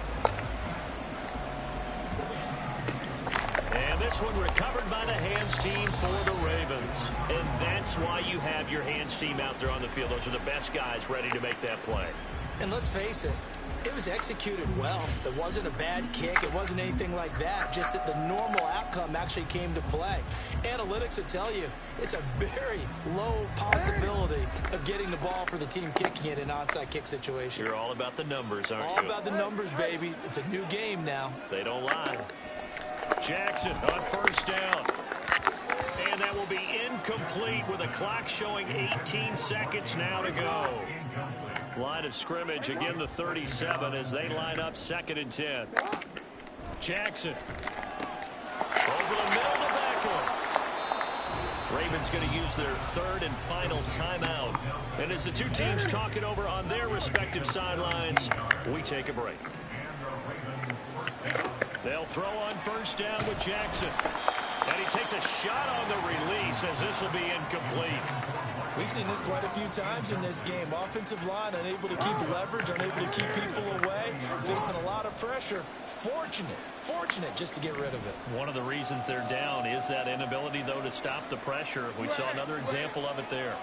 And this one recovered by the hands team for the Ravens. And that's why you have your hands team out there on the field. Those are the best guys ready to make that play. And let's face it, it was executed well. It wasn't a bad kick. It wasn't anything like that. Just that the normal outcome actually came to play. Analytics will tell you it's a very low possibility of getting the ball for the team kicking it in an onside kick situation. You're all about the numbers, aren't you? All about the numbers, baby. It's a new game now. They don't lie. Jackson on first down. And that will be incomplete with a clock showing 18 seconds now to go. Line of scrimmage, again the 37 as they line up 2nd and 10. Jackson. Over the middle to Beckham. Ravens going to use their 3rd and final timeout. And as the two teams talk it over on their respective sidelines, we take a break. They'll throw on first down with Jackson. And he takes a shot on the release as this will be incomplete. We've seen this quite a few times in this game. Offensive line unable to keep leverage, unable to keep people away, facing a lot of pressure. Fortunate just to get rid of it. One of the reasons they're down is that inability, though, to stop the pressure. We saw another example of it there.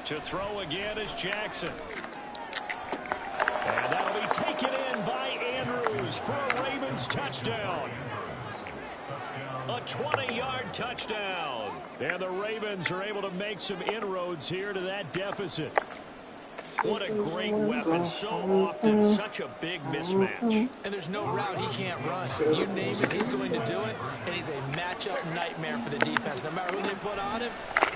To throw again is Jackson. And that'll be taken in by Andrews for a Ravens touchdown. A 20-yard touchdown. And the Ravens are able to make some inroads here to that deficit. What a great weapon. So often such a big mismatch. And there's no route he can't run. You name it, he's going to do it. And he's a matchup nightmare for the defense. No matter who they put on him,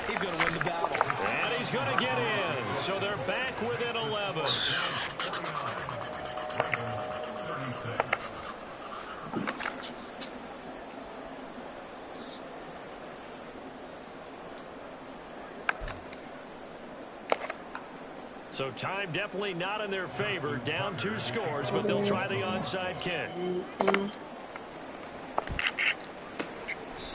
he's going to win the battle. And he's going to get in. So they're back within 11. So time definitely not in their favor. Down 2 scores, but they'll try the onside kick.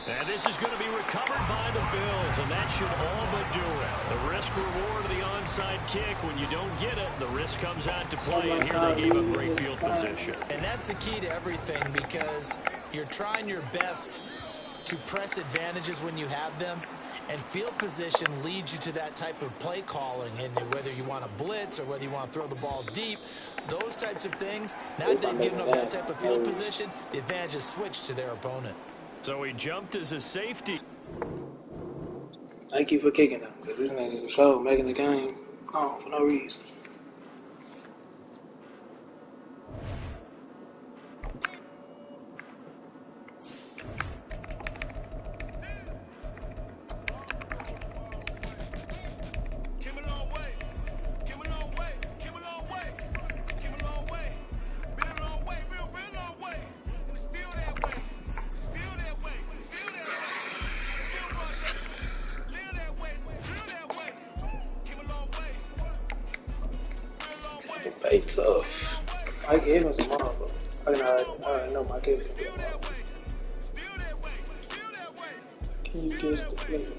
And this is going to be recovered by the Bills, and that should all but do it. The risk-reward of the onside kick, when you don't get it, the risk comes out to play, and here they gave up great field position. And that's the key to everything, because you're trying your best to press advantages when you have them, and field position leads you to that type of play calling. And whether you want to blitz or whether you want to throw the ball deep, those types of things, now that they've given up that type of field position, the advantage is switched to their opponent. So he jumped as a safety. Thank you for kicking him, because this nigga show making the game for no reason. They tough. Mike Evans a motherfucker. I already know Mike Evans can be a motherfucker. Can you guess the player?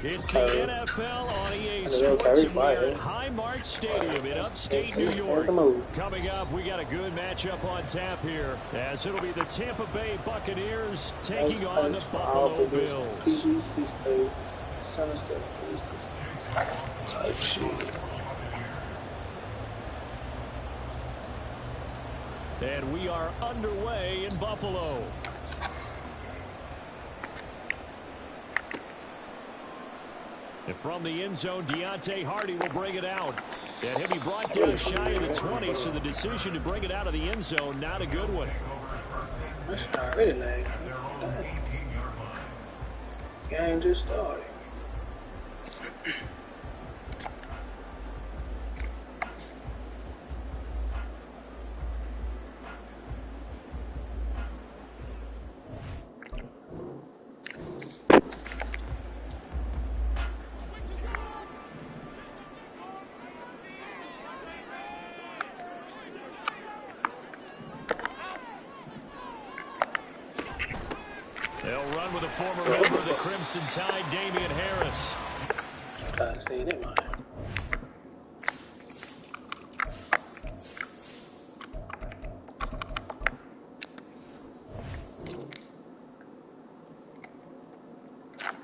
It's the NFL on EA Sports, and we're at Highmark Stadium in upstate New York. Coming up, we got a good matchup on tap here, as it'll be the Tampa Bay Buccaneers taking on the Buffalo Bills. Type shit. And we are underway in Buffalo. And from the end zone, Deontay Hardy will bring it out. And he'll be brought down shy of the 20, so the decision to bring it out of the end zone, not a good one. That's not really nice. Game just started. They'll run with a former member of the Crimson Tide, Damian Harris. I'm tired of seeing it, man.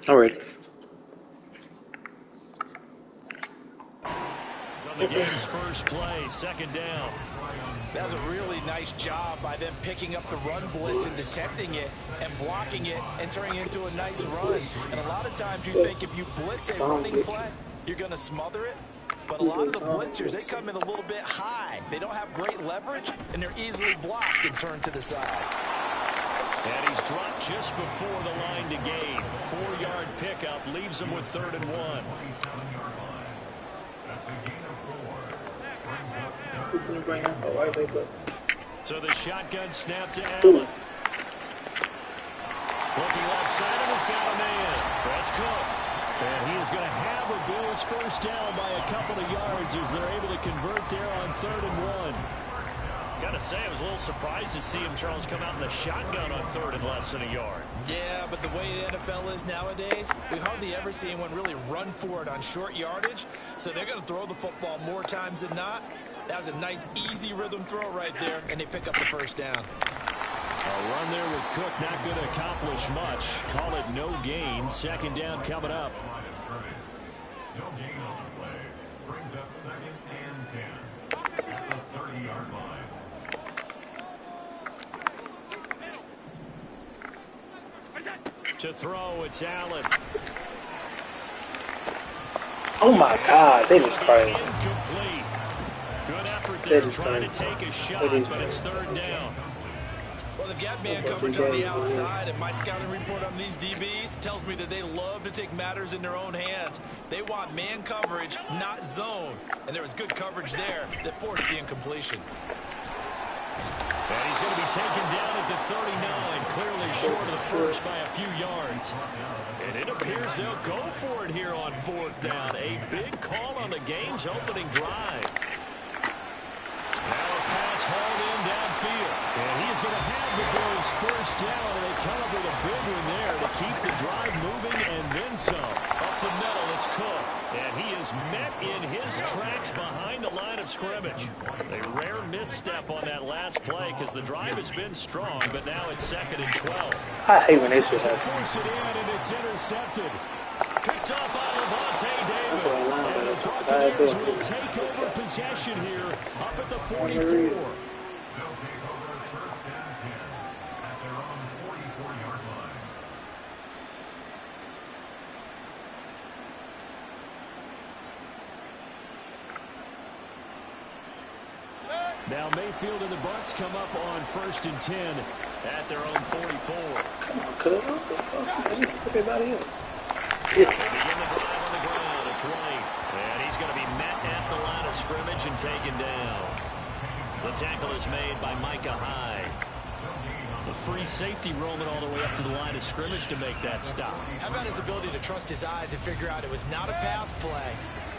I'm ready. It's on the game's first play, second down. That was a really nice job by them picking up the run blitz and detecting it and blocking it and turning it into a nice run. And a lot of times you think if you blitz a running play, you're going to smother it. But a lot of the blitzers, they come in a little bit high. They don't have great leverage, and they're easily blocked and turned to the side. And he's dropped just before the line to gain. 4-yard pickup leaves him with 3rd and 1. So the shotgun snap to Allen. Looking left side and has got a man. That's Cook. And he is going to have a Bills first down by a couple of yards as they're able to convert there on 3rd and 1. Gotta say, I was a little surprised to see him, Charles, come out in the shotgun on 3rd and less than a yard. Yeah, but the way the NFL is nowadays, we hardly ever see anyone really run for it on short yardage. So they're going to throw the football more times than not. That was a nice, easy rhythm throw right there, and they pick up the first down. A run there with Cook, not going to accomplish much. Call it no gain. Second down coming up. No gain on the play. Brings up 2nd and 10 at the 30-yard line. To throw, it's Allen. Oh my God, that is crazy. Incomplete. Good effort there trying to take a shot, but it's 3rd down. Well, they've got man coverage on the outside, and my scouting report on these DBs tells me that they love to take matters in their own hands. They want man coverage, not zone. And there was good coverage there that forced the incompletion. And he's going to be taken down at the 39, clearly short of the first by a few yards. And it appears they'll go for it here on 4th down. A big call on the game's opening drive. Now a pass hauled in downfield. And he is going to have the Bills first down, and they come up with a big one there to keep the drive moving and then some. Up the middle, it's Cook. And he is met in his tracks behind the line of scrimmage. A rare misstep on that last play because the drive has been strong, but now it's 2nd and 12. I hate when this shit happens. Force it in, and it's intercepted. Picked up by Levante David. And the Buccaneers will take over possession here up at the 44. They'll take over 1st and 10 at their own 44-yard line. Now Mayfield and the Bucs come up on 1st and 10 at their own 44. Come on, cuz. What the fuck, man? Everybody else. They begin the drive on the ground. It's White. And he's going to be met at the line of scrimmage and taken down. The tackle is made by Micah Hyde. The free safety roaming all the way up to the line of scrimmage to make that stop. How about his ability to trust his eyes and figure out it was not a pass play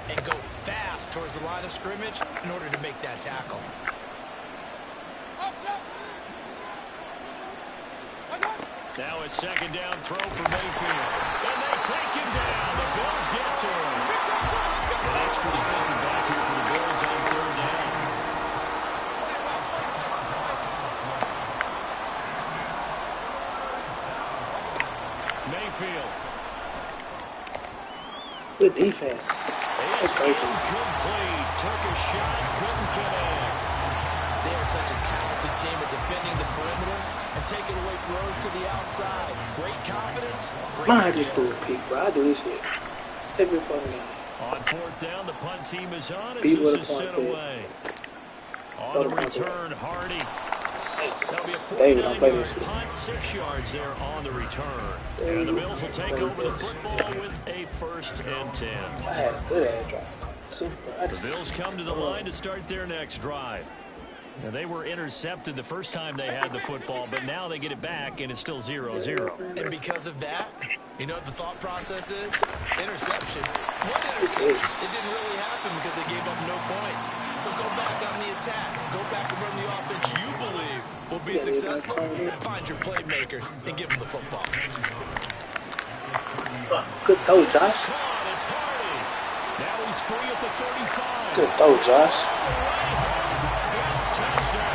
and go fast towards the line of scrimmage in order to make that tackle. Now a 2nd down throw for Mayfield. And that's take him down. The Bills get to him. An extra defensive back here for the Bills on third down. Mayfield. Good defense. That's great. Incomplete. Took a shot, couldn't connect. They are such a talented team at defending the perimeter and taking away throws to the outside. Great confidence. I just threw a pick, bro. I do this shit every fucking game. On fourth down, the punt team is on as Beat what this the is punt sent said. away. On the return, Hardy. That'll be a David, don't play this 49-yard shit. punt, 6 yards there on the return. And the Bills will take over the football with a 1st and 10. I had a good ass drive. The Bills come to the line to start their next drive. Now, they were intercepted the first time they had the football, but now they get it back, and it's still 0-0. And because of that, you know what the thought process is? Interception. What interception? It didn't really happen because they gave up no points. So go back on the attack. Go back and run the offense you believe will be successful. Find your playmakers and give them the football. Good throw, Josh. It's Hardy. Now he's free at the 35. Good throw, Josh. Touchdown.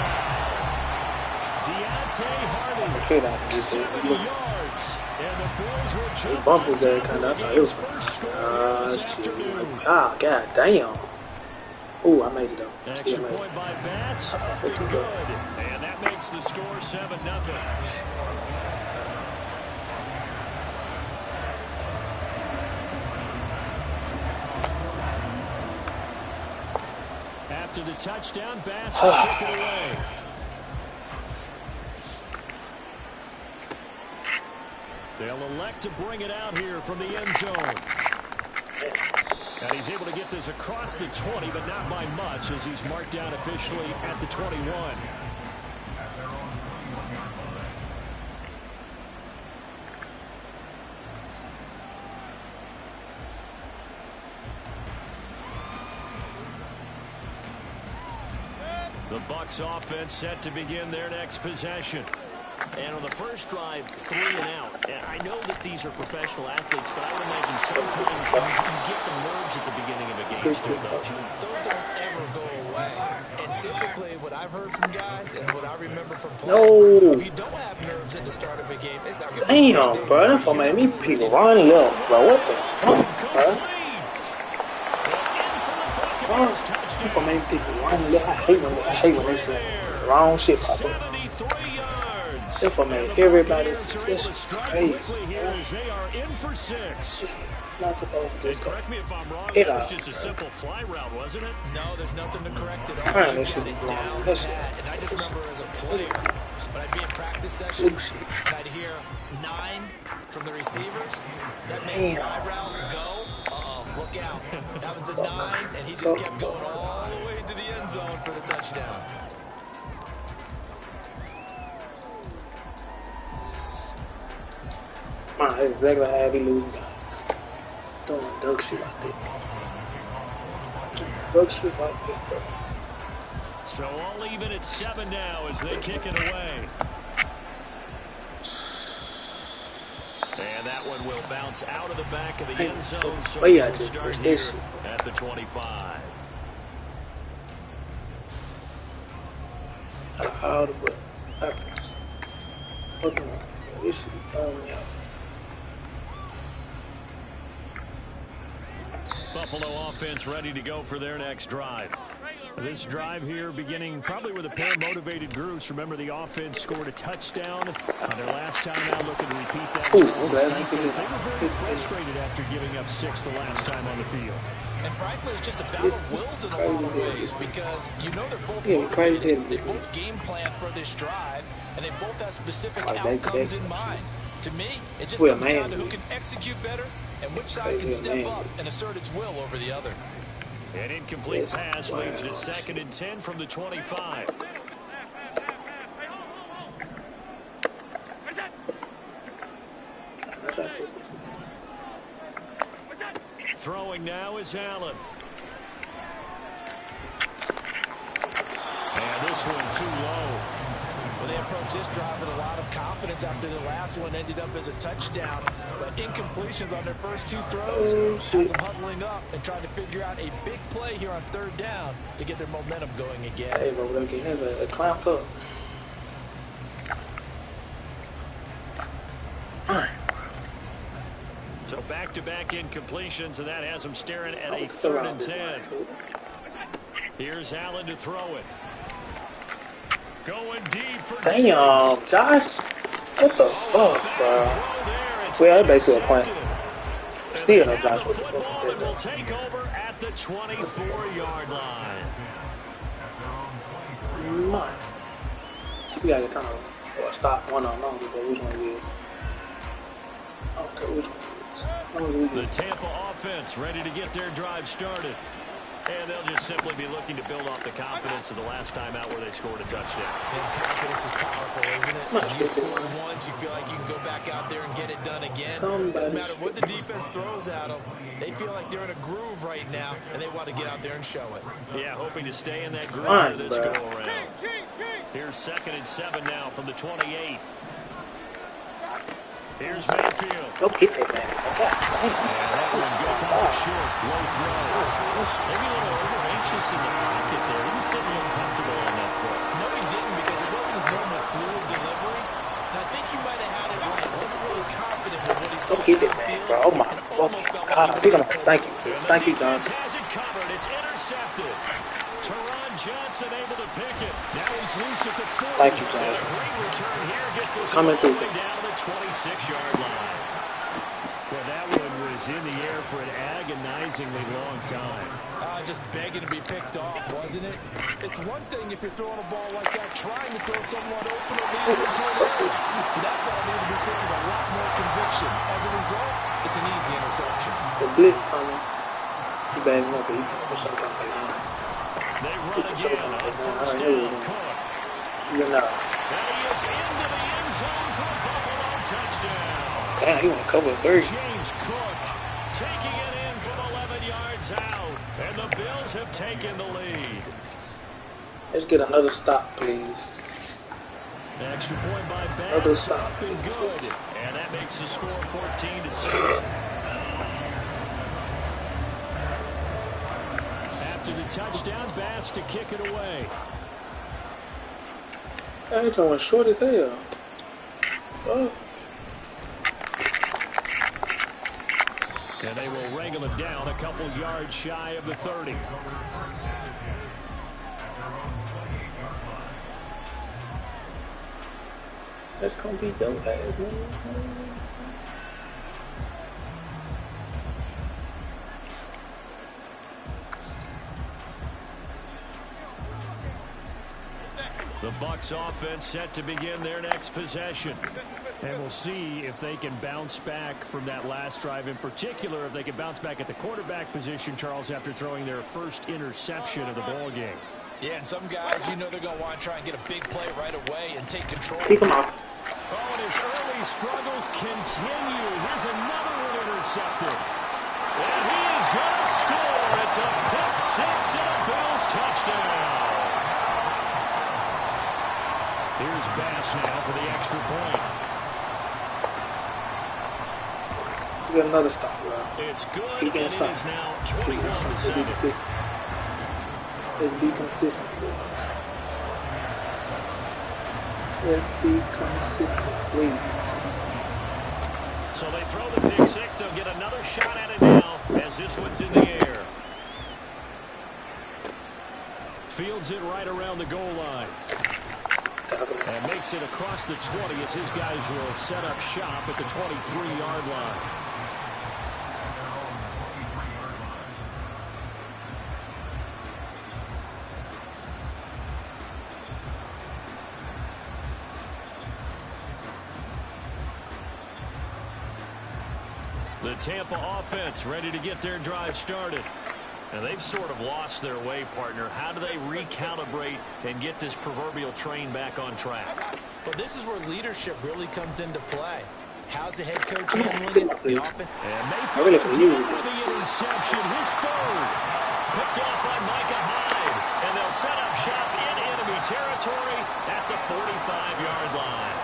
Deontay Hardy. I feel like 70 yards. And the Bills will the jump bump was there, on kind of. I top thought it was. first score this Shit. afternoon. Ah, god damn. Ooh, I made it though. Extra Still made point it. by Bass. Up and good. And that makes the score 7-0. After the touchdown, Bass will kick it away. They'll elect to bring it out here from the end zone. And he's able to get this across the 20, but not by much, as he's marked down officially at the 21. The Bucs offense set to begin their next possession. And on the first drive, 3 and out. And I know that these are professional athletes, but I would imagine sometimes you get the nerves at the beginning of a game still, don't you? Those don't ever go away. And typically, what I've heard from guys and what I remember from playing, No. if you don't have nerves at the start of a game, it's not going to be Damn, bro. That for made me people run left, bro. What the fuck, bro? That for made people run left. I hate when they say wrong shit pop up. 73 yards. That for made everybody successful. Crazy. They are in for 6. Not supposed to And just go. correct me if I'm wrong, Get that was out. just a simple fly route, wasn't it? No, there's nothing to correct at all. Man, You that shit got it was wrong. down That shit- pat. And I just remember as a player, when I'd be in practice sessions, Good shit. and I'd hear 9 from the receivers, that made Damn. fly route go, look out. That was the 9, and he just kept going all the way to the end zone for the touchdown. Man, that's exactly how I be losing guys. Throwing duck shit like that. Duck shit like that, bro. So all even at 7 now as they kick it away. And that one will bounce out of the back of the end zone. So Way out we'll there, start push here this shit. at the 25. Out of all the buttons. What the fuck? This shit be throwing me out. Buffalo offense ready to go for their next drive. This drive here beginning probably with a pair of motivated groups. Remember, the offense scored a touchdown on their last time out, looking to repeat that. Ooh, Charles' glad defense. we They did were that. very frustrated after giving up 6 the last time on the field. And frankly, it's just a battle of wills in a lot of ways because you know they're both Yeah, crazy. motivated. They both game plan for this drive, and they both have specific Like that outcomes today. in mind. To me, it just Well, comes man, down to who can execute better and which side can Well, step man. up and assert its will over the other. An incomplete Yes. pass Wow. leads to 2nd and 10 from the 25. Throwing now is Allen. And this one too low. Well, they approached this drive with a lot of confidence after the last one ended up as a touchdown. But incompletions on their first two throws has them huddling up and trying to figure out a big play here on third down to get their momentum going again. Hey, bro, we're going to get his a clamp up. So back-to-back incompletions, and that has them staring at a 3rd and 10. Here's Allen to throw it. Going deep for damn, Josh. What the fuck, bro? Well, I basically a point. Still no Josh with the fuck. Will take over at the 24-yard line. Man. We gotta kind of stop one on one, but which one it is. I don't care which one it is. The Tampa offense ready to get their drive started. And they'll just simply be looking to build off the confidence of the last time out where they scored a touchdown. And confidence is powerful, isn't it? When you score once, you feel like you can go back out there and get it done again. No matter what the defense throws at them, they feel like they're in a groove right now, and they want to get out there and show it. Yeah, hoping to stay in that groove this go-around. Here's 2nd and 7 now from the 28. Here's Mayfield. Don't hit that, man. Short, low throw. Maybe a little over-anxious in the pocket there. He just didn't look comfortable on that throw. No, he didn't, because it wasn't his normal fluid delivery. And I think he might have had it right. He wasn't really confident with what he saw. Don't hit that, man, bro. Oh, my God. Thank you. Thank you, Johnson. Has it covered. It's intercepted. Teron Johnson able to pick it. Now he's loose at the 40. Thank you, Johnson. Great return here. Gets us coming through down to the 26-yard line. Well, that one was in the air for an agonizingly long time. Just begging to be picked off, wasn't it? It's one thing if you're throwing a ball like that, trying to throw someone open or lead into an area. That ball needed to be thrown with a lot more conviction. As a result, it's an easy interception. It's a blitz coming. He bagged him up, but he can't some kind of play on. They run again on 1st down. Cook. You're not. And he is into the end zone for a Buffalo touchdown. Damn, he went cover 3. James Cook taking it in from 11 yards out. And the Bills have taken the lead. Let's get another stop, please. Extra point by Bass. Another stop. Up and good. And that makes the score 14-7. After the touchdown, Bass to kick it away. That one was short as hell. Oh. And they will wrangle it down a couple yards shy of the 30. That's gonna be your ass, man. The Bucs offense set to begin their next possession. And we'll see if they can bounce back from that last drive. In particular, if they can bounce back at the quarterback position, Charles, after throwing their first interception of the ball game. Yeah, and some guys, you know they're going to want to try and get a big play right away and take control. Pick him up. Oh, and his early struggles continue. Here's another one intercepted. And he is going to score. It's a pick six and a Bills touchdown. Here's Bass now for the extra point. We got another stop, bro. It's good, and it is now 21-7. Let's be consistent, please. Let's be consistent, please. So they throw the pick six. They'll get another shot at it now as this one's in the air. Fields it right around the goal line. And makes it across the 20 as his guys will set up shop at the 23-yard line. The Tampa offense ready to get their drive started. And they've sort of lost their way, partner. How do they recalibrate and get this proverbial train back on track? Well, this is where leadership really comes into play. How's the head coach handling it? The offense. And Mayfield again with the interception. His third. Picked off by Micah Hyde. And they'll set up shop in enemy territory at the 45-yard line.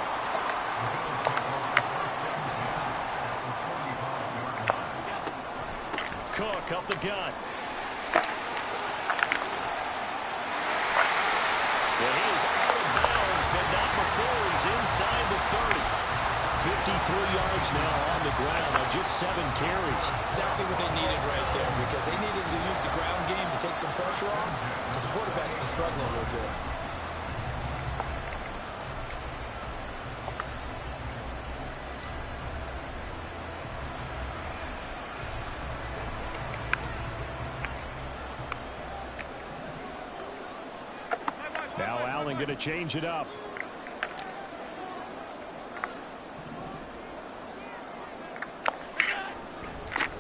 Cook up the gut. And he is out of bounds, but not before he's inside the 30. 53 yards now on the ground on just 7 carries. Exactly what they needed right there, because they needed to use the ground game to take some pressure off, because the quarterback's been struggling a little bit. Now Allen going to change it up.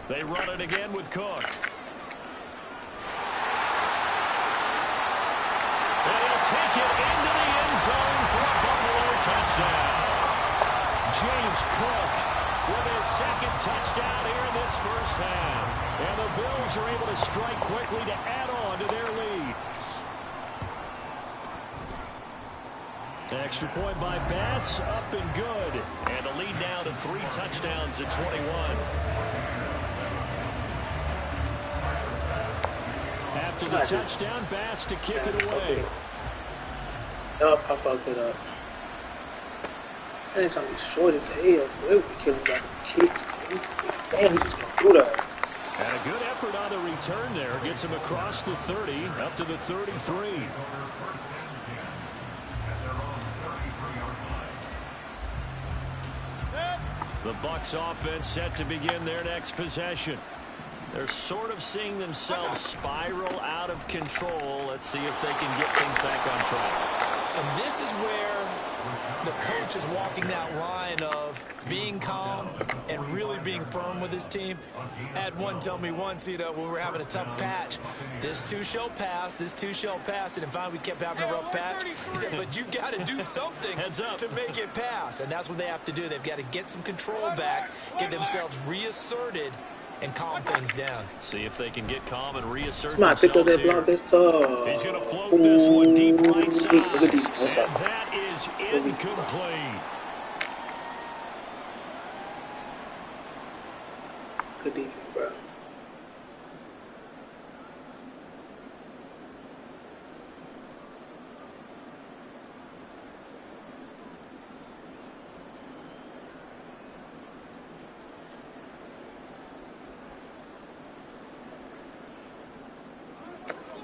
They run it again with Cook. And he'll take it into the end zone for a Buffalo touchdown. James Cook with his second touchdown here in this first half. And the Bills are able to strike quickly to add on to their lead. Extra point by Bass, up and good. And the lead now to 3 touchdowns at 21. After the touchdown, Bass to kick it away. Y'all pop out good up. Anytime he's short as hell, so it would be killing back the kicks. Damn, he's just gonna do that. And a good effort on the return there. Gets him across the 30, up to the 33. The Bucs offense set to begin their next possession. They're sort of seeing themselves spiral out of control. Let's see if they can get things back on track. And this is where the coach is walking that line of being calm and really being firm with his team. I had one tell me once, when we were having a tough patch, this too shall pass, this too shall pass. And finally we kept having a rough patch. He said, but you've got to do something to make it pass. And that's what they have to do. They've got to get some control back, get themselves reasserted, and calm things down. See if they can get calm and reassert Smart pick up themselves that here. block this time. He's going to float this one deep right side. Let's go. And that is incomplete. Good defense, bro.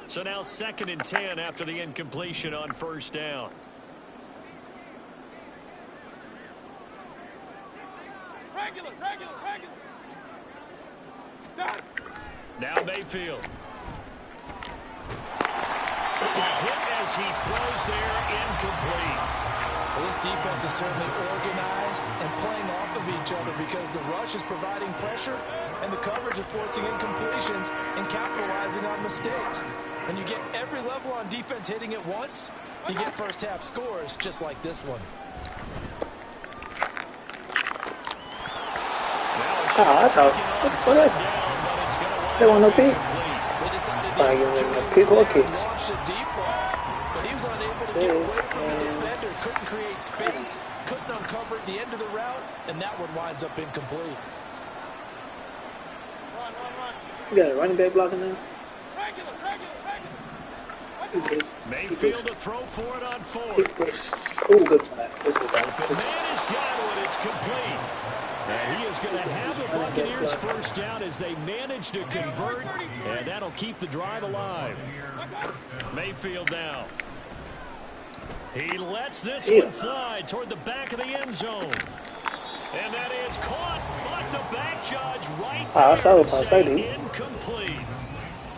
So now 2nd and 10 after the incompletion on first down. Regular. Now Mayfield. Hit as he throws there, incomplete. Well, this defense is certainly organized and playing off of each other because the rush is providing pressure and the coverage is forcing incompletions and capitalizing on mistakes. When you get every level on defense hitting it once, you get first half scores just like this one. That's how. What the fuck? They want no pick. I give him a pick or kicks. But he was unable to get away from the defender, couldn't create space, couldn't uncover at the end of the route, and that one winds up incomplete. You got a running back blocking now? Mayfield to throw for it on 4th. Oh, good play. Let's go down. The man has got it. It's complete. And he is going to have the Buccaneers first down as they manage to convert, and that'll keep the drive alive. Mayfield now. He lets this one fly toward the back of the end zone. And that is caught, but the back judge right there incomplete.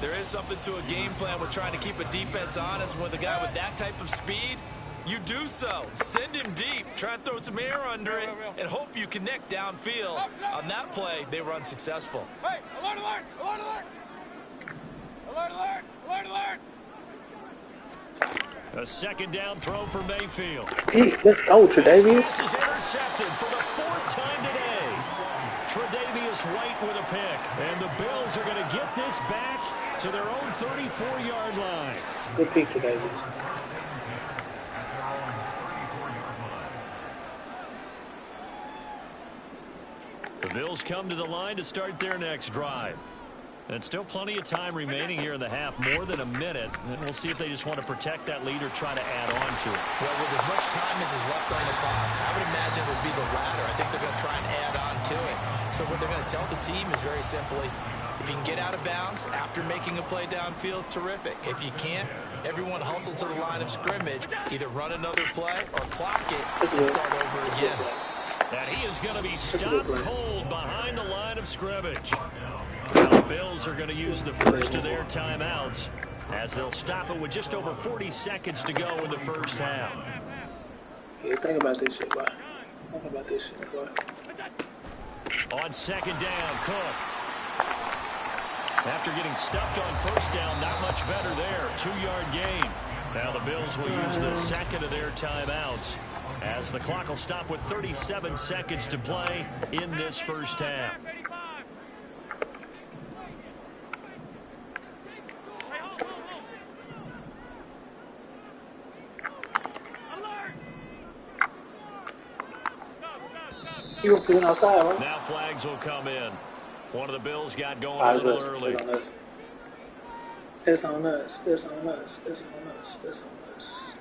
There is something to a game plan with trying to keep a defense honest. With a guy with that type of speed, you do so. Send him deep. Try and throw some air under it and hope you connect downfield. On that play, they were unsuccessful. Hey, alert, alert, alert, alert. Alert, alert, alert, alert. A 2nd down throw for Mayfield. Hey, let's go, Tre'Davious. This is intercepted for the 4th time today. Tre'Davious White with a pick. And the Bills are going to get this back to their own 34-yard line. Good pick for Davis. The Bills come to the line to start their next drive. And still plenty of time remaining here in the half, more than a minute. And we'll see if they just want to protect that lead or try to add on to it. Well, with as much time as is left on the clock, I would imagine it would be the latter. I think they're going to try and add on to it. So what they're going to tell the team is very simply, if you can get out of bounds after making a play downfield, terrific. If you can't, everyone hustle to the line of scrimmage, either run another play or clock it and start over again. And he is going to be stopped cold behind the line of scrimmage. Now the Bills are going to use the first of their timeouts as they'll stop it with just over 40 seconds to go in the first half. Yeah, think about this shit, boy. Think about this shit, boy. On second down, Cook. After getting stuffed on first down, not much better there. 2-yard gain. Now the Bills will use the second of their timeouts as the clock will stop with 37 seconds to play in this first half. You gonna put it outside, right? Now flags will come in. One of the Bills got going a little early. It's on us. It's on us. It's on us. It's on us.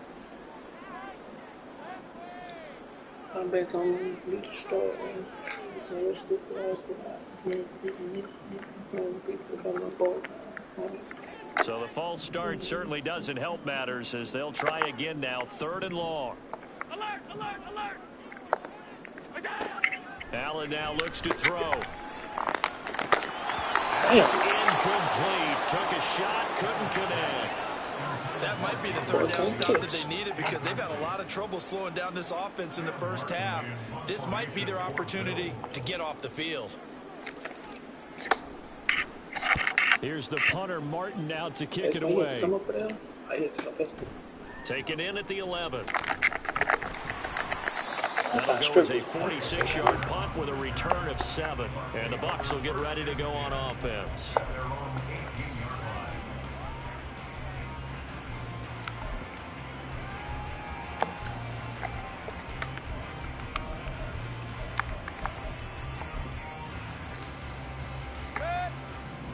I'm back on you destroyed. So stupid ass people come on board. So the false start certainly doesn't help matters as they'll try again now. 3rd and long. Alert! Alert! Alert! Allen now looks to throw. It's incomplete. Took a shot, couldn't connect. That might be the third down stop that they needed because they've had a lot of trouble slowing down this offense in the first half. This might be their opportunity to get off the field. Here's the punter, Martin, out to kick it away. Taken in at the 11. That'll go as a 46-yard punt with a return of 7. And the Bucs will get ready to go on offense.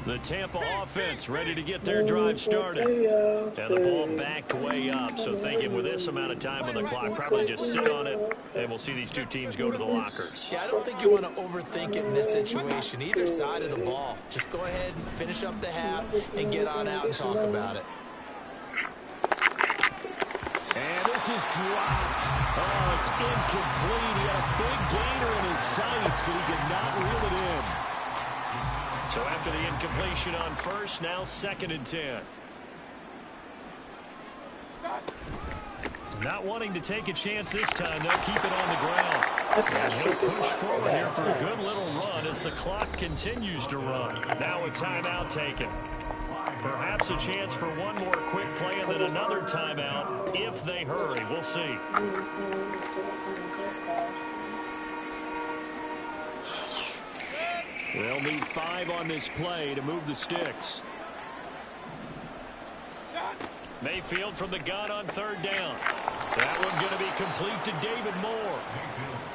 The Tampa offense ready to get their drive started. And the ball backed way up. So thinking with this amount of time on the clock, probably just sit on it, and we'll see these two teams go to the lockers. Yeah, I don't think you want to overthink it in this situation, either side of the ball. Just go ahead and finish up the half and get on out and talk about it. And this is dropped. Oh, it's incomplete. He had a big gainer in his sights, but he could not reel it in. So after the incompletion on first, now 2nd and 10. Not wanting to take a chance this time, they'll keep it on the ground. And he'll push forward here for a good little run as the clock continues to run. Now a timeout taken. Perhaps a chance for one more quick play and then another timeout if they hurry. We'll see. They'll need 5 on this play to move the sticks. Mayfield from the gun on 3rd down. That one going to be complete to David Moore.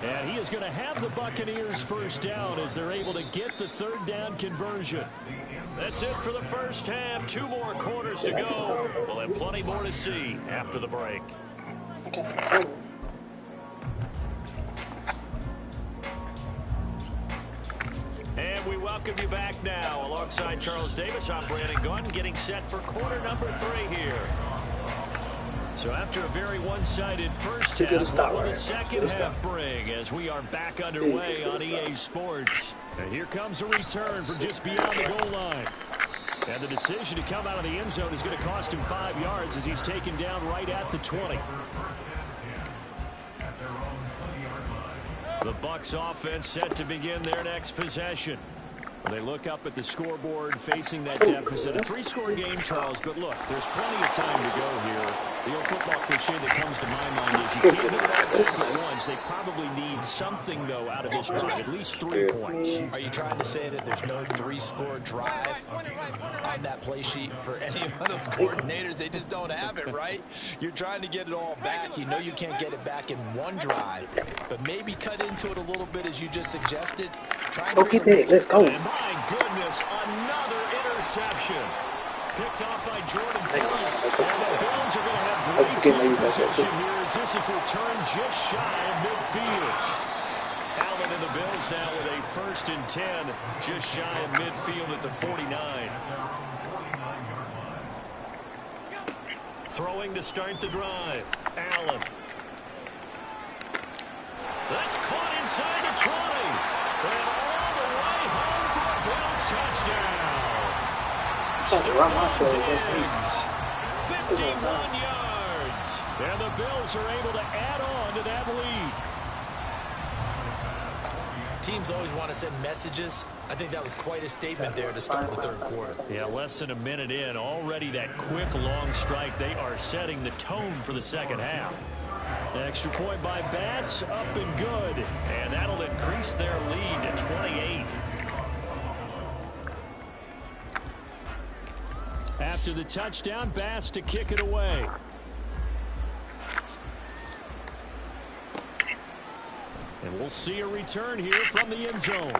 And he is going to have the Buccaneers first down as they're able to get the 3rd down conversion. That's it for the first half. 2 more quarters to go. We'll have plenty more to see after the break. And we welcome you back now. Alongside Charles Davis, I'm Brandon Gunn, getting set for quarter number 3 here. So after a very one-sided first half, what will the second half bring as we are back underway on EA Sports? And here comes a return from just beyond the goal line. And the decision to come out of the end zone is going to cost him 5 yards as he's taken down right at the 20. The Bucs offense set to begin their next possession. They look up at the scoreboard facing that deficit. A 3-score game, Charles, but look, there's plenty of time to go here. The old football cliche that comes to my mind is you can't get it all back at once. They probably need something, though, out of this drive, at least 3 points. Are you trying to say that there's no 3-score drive on that play sheet for any of those coordinators? They just don't have it, right? You're trying to get it all back. You know you can't get it back in one drive, but maybe cut into it a little bit as you just suggested. Go get that. Let's go. And my goodness, another interception. Picked off by Jordan Kelly. And the Bills are going to have great possession here as this is returned just shy of midfield. Allen and the Bills now with a 1st and 10, just shy of midfield at the 49. Throwing to start the drive. Allen. That's caught inside the 20. And all the way home for a Bills touchdown. Stephon Diggs, 51 yards. And the Bills are able to add on to that lead. Teams always want to send messages. I think that was quite a statement there to start the 3rd quarter. Yeah, less than a minute in. Already that quick, long strike. They are setting the tone for the 2nd half. The extra point by Bass, up and good. And that'll increase their lead to 28. After the touchdown, Bass to kick it away. And we'll see a return here from the end zone.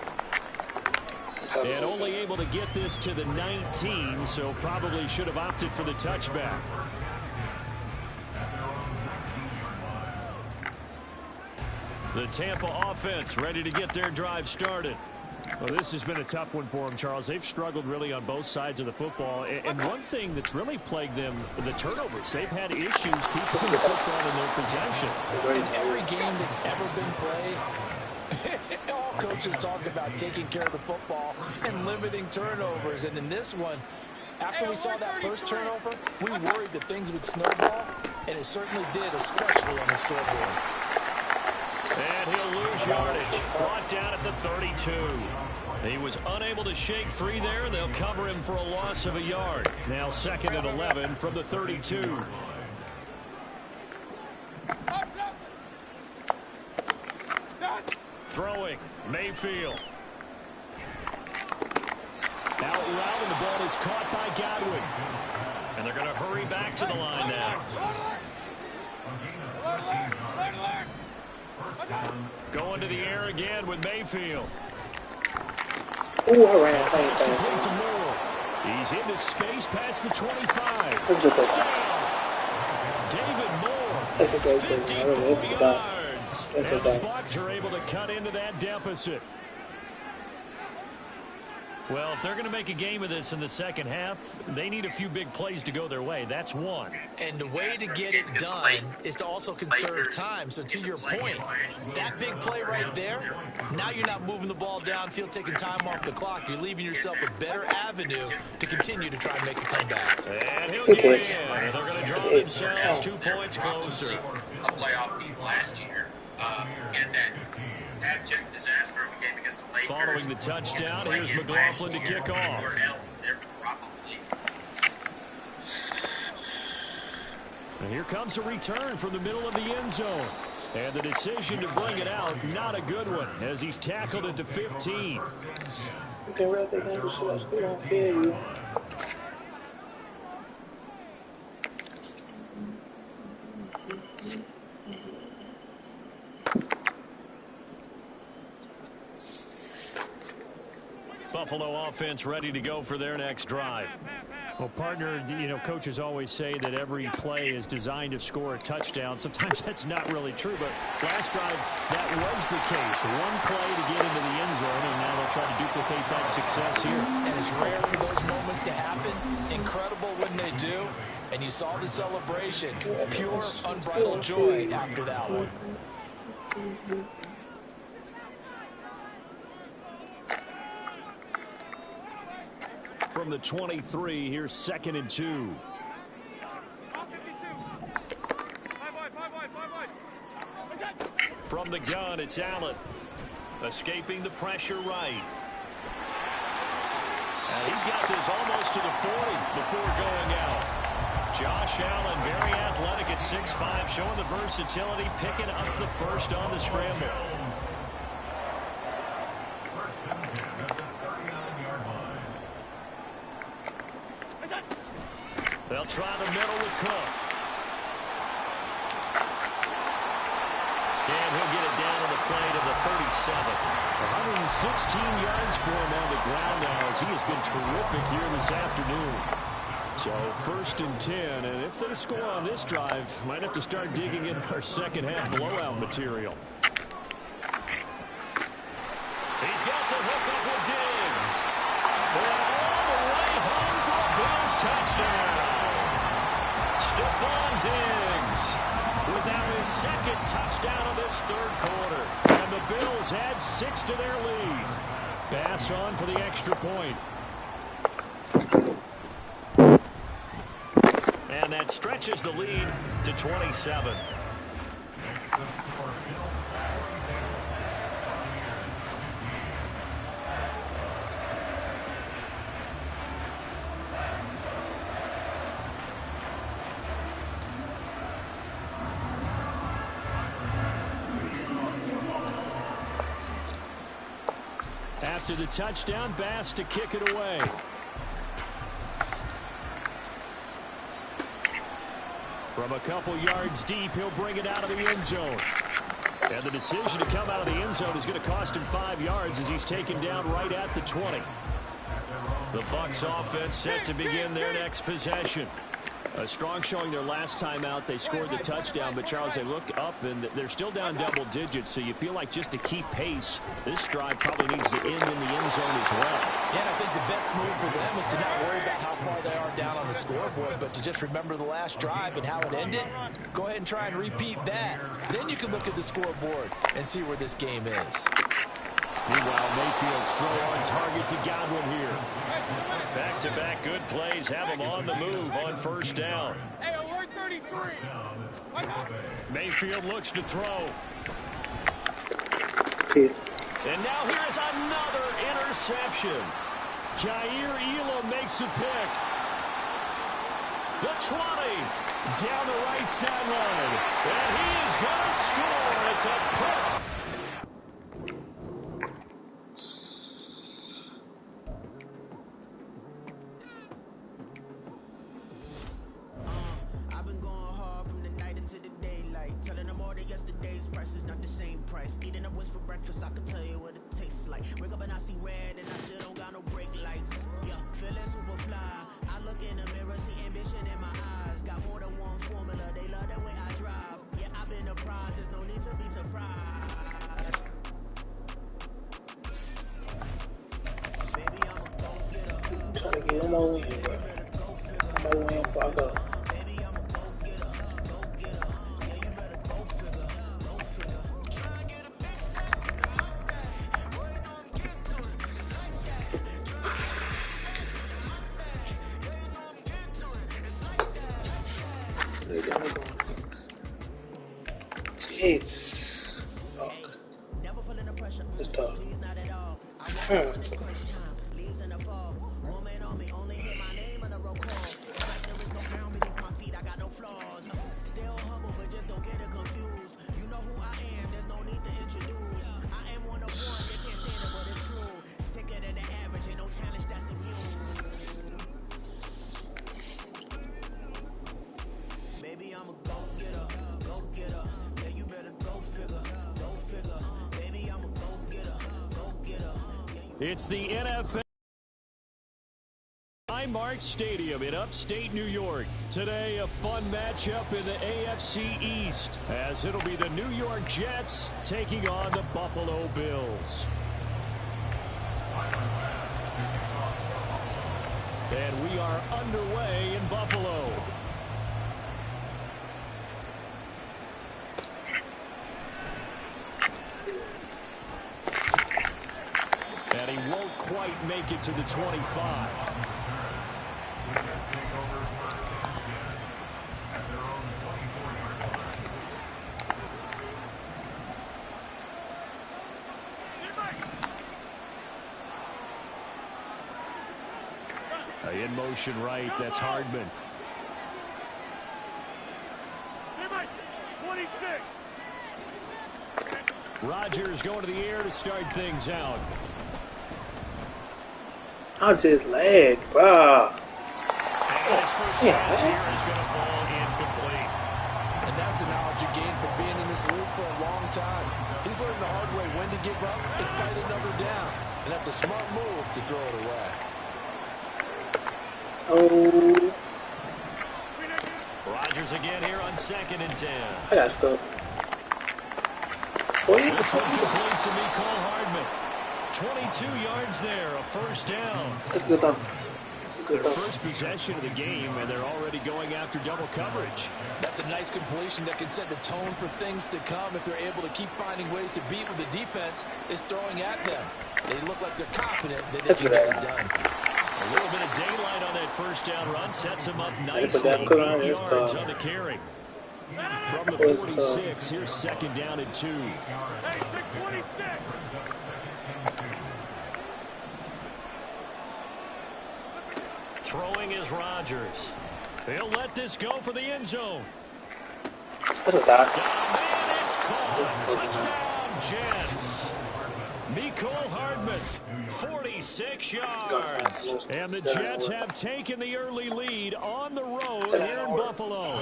And only able to get this to the 19, so probably should have opted for the touchback. The Tampa offense ready to get their drive started. Well, this has been a tough one for them, Charles. They've struggled really on both sides of the football. And one thing that's really plagued them, the turnovers. They've had issues keeping the football in their possession. In every game that's ever been played, all coaches talk about taking care of the football and limiting turnovers. And in this one, after we saw that first turnover, we worried that things would snowball, and it certainly did, especially on the scoreboard. And he'll lose yardage. Brought down at the 32. He was unable to shake free there. They'll cover him for a loss of a yard. Now 2nd and 11 from the 32. Throwing. Mayfield. Out route, and the ball is caught by Godwin. And they're going to hurry back to the line now. Going to the air again with Mayfield. Ooh, I ran. Pass complete to Moore. He's into space past the 25. David Moore. That's a great 54 yards. That's and the Bucs are able to cut into that deficit. Well, if they're going to make a game of this in the 2nd half, they need a few big plays to go their way. That's one. And the way to get it done is to also conserve time. So to your point, that big play right there, now you're not moving the ball downfield, taking time off the clock. You're leaving yourself a better avenue to continue to try and make a comeback. And he'll get in. And they're going to draw themselves 2 points closer. A playoff team last year in that abject disaster of a game against the Lakers. Following the touchdown, here's McLaughlin to kick off. And here comes a return from the middle of the end zone. And the decision to bring it out, not a good one, as he's tackled at the 15. You can rep that kind of shit. I still don't feel you. Buffalo offense ready to go for their next drive. Well, partner, you know, coaches always say that every play is designed to score a touchdown. Sometimes that's not really true, but last drive, that was the case. One play to get into the end zone, and now they'll try to duplicate that success here. And it's rare for those moments to happen. Incredible when they do. And you saw the celebration. Pure, unbridled joy after that one. From the 23, here's 2nd and 2. From the gun, it's Allen. Escaping the pressure right. And he's got this almost to the 40 before going out. Josh Allen, very athletic at 6'5", showing the versatility, picking up the first on the scramble. First and 10 at the 39-yard line. They'll try the middle with Cook. And he'll get it down to the play to the 37. 116 yards for him on the ground now as he has been terrific here this afternoon. So first and 10, and if they score on this drive, might have to start digging in our second half blowout material. He's got the hook up with Diggs. And all the way home for a Bills touchdown. Stephon Diggs with now his second touchdown of this third quarter. And the Bills add 6 to their lead. Bass on for the extra point. And that stretches the lead to 27. Next, the score, Bills 46, Buccaneers 15. After the touchdown, Bass to kick it away. From a couple yards deep, he'll bring it out of the end zone. And the decision to come out of the end zone is going to cost him 5 yards as he's taken down right at the 20. The Bucs offense set to begin their next possession. A strong showing their last time out. They scored the touchdown, but Charles, they look up and they're still down double digits, so you feel like just to keep pace, this drive probably needs to end in the end zone as well. Yeah, and I think the best move for them is to not worry about how far they are down on the scoreboard, but to just remember the last drive and how it ended. Go ahead and try and repeat that. Then you can look at the scoreboard and see where this game is. Meanwhile, Mayfield's throw on target to Godwin here. Back-to-back good plays have him on the move on first down. Hey, alert 33. Mayfield looks to throw. And now here's another interception. Jair Elam makes a pick. The 20 down the right sideline. And he is going to score. It's a pick. Eating up what's for breakfast, I can tell you what it tastes like. Wake up and I see red and I still don't got no brake lights. Yeah, feeling super fly. I look in the mirror, see ambition in my eyes. Got more than one formula, they love the way I drive. Yeah, I've been a prize, there's no need to be surprised. Baby, I'ma go get her. I'm trying to get him on win, bro. I'm gonna win before I go. Jeez. Fuck. It's tough. It's the NFL Highmark Stadium in upstate New York. Today, a fun matchup in the AFC East, as it'll be the New York Jets taking on the Buffalo Bills. And we are underway in Buffalo. And he won't quite make it to the 25. In motion right, that's Hardman. Rodgers going to the air to start things out. I just lagged, bro. And his first pass here is going to fall incomplete. And that's the knowledge you gain from being in this league for a long time. He's learned the hard way when to give up and fight another down. And that's a smart move to throw it away. Oh. Rodgers again here on 2nd and 10. I got stuff. What? This one complete to Mecole Hardman. 22 yards there, a first down. That's good though. Their first possession of the game, and they're already going after double coverage. That's a nice completion that can set the tone for things to come if they're able to keep finding ways to beat what the defense is throwing at them. They look like they're confident that they can get it done. A little bit of daylight on that first down run sets him up nicely. 8 yards on the carry. From the 46, here's 2nd down and 2. Throwing is Rodgers. He'll let this go for the end zone. That's a dot. And it's called. Touchdown, Jets. Mecole Hardman, 46 yards. And the Jets have taken the early lead on the road here in Buffalo.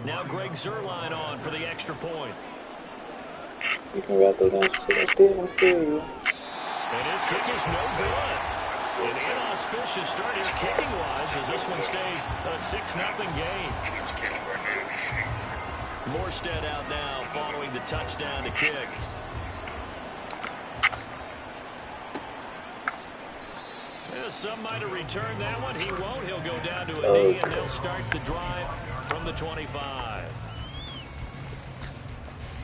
Now Greg Zuerlein on for the extra point. You can wrap that down so that did, I'm feeling. And his kick is no good. An inauspicious start here kicking-wise as this one stays a 6-0 game. Morstead out now following the touchdown to kick. Some might have returned that one. He won't. He'll go down to a knee, and they'll start the drive from the 25.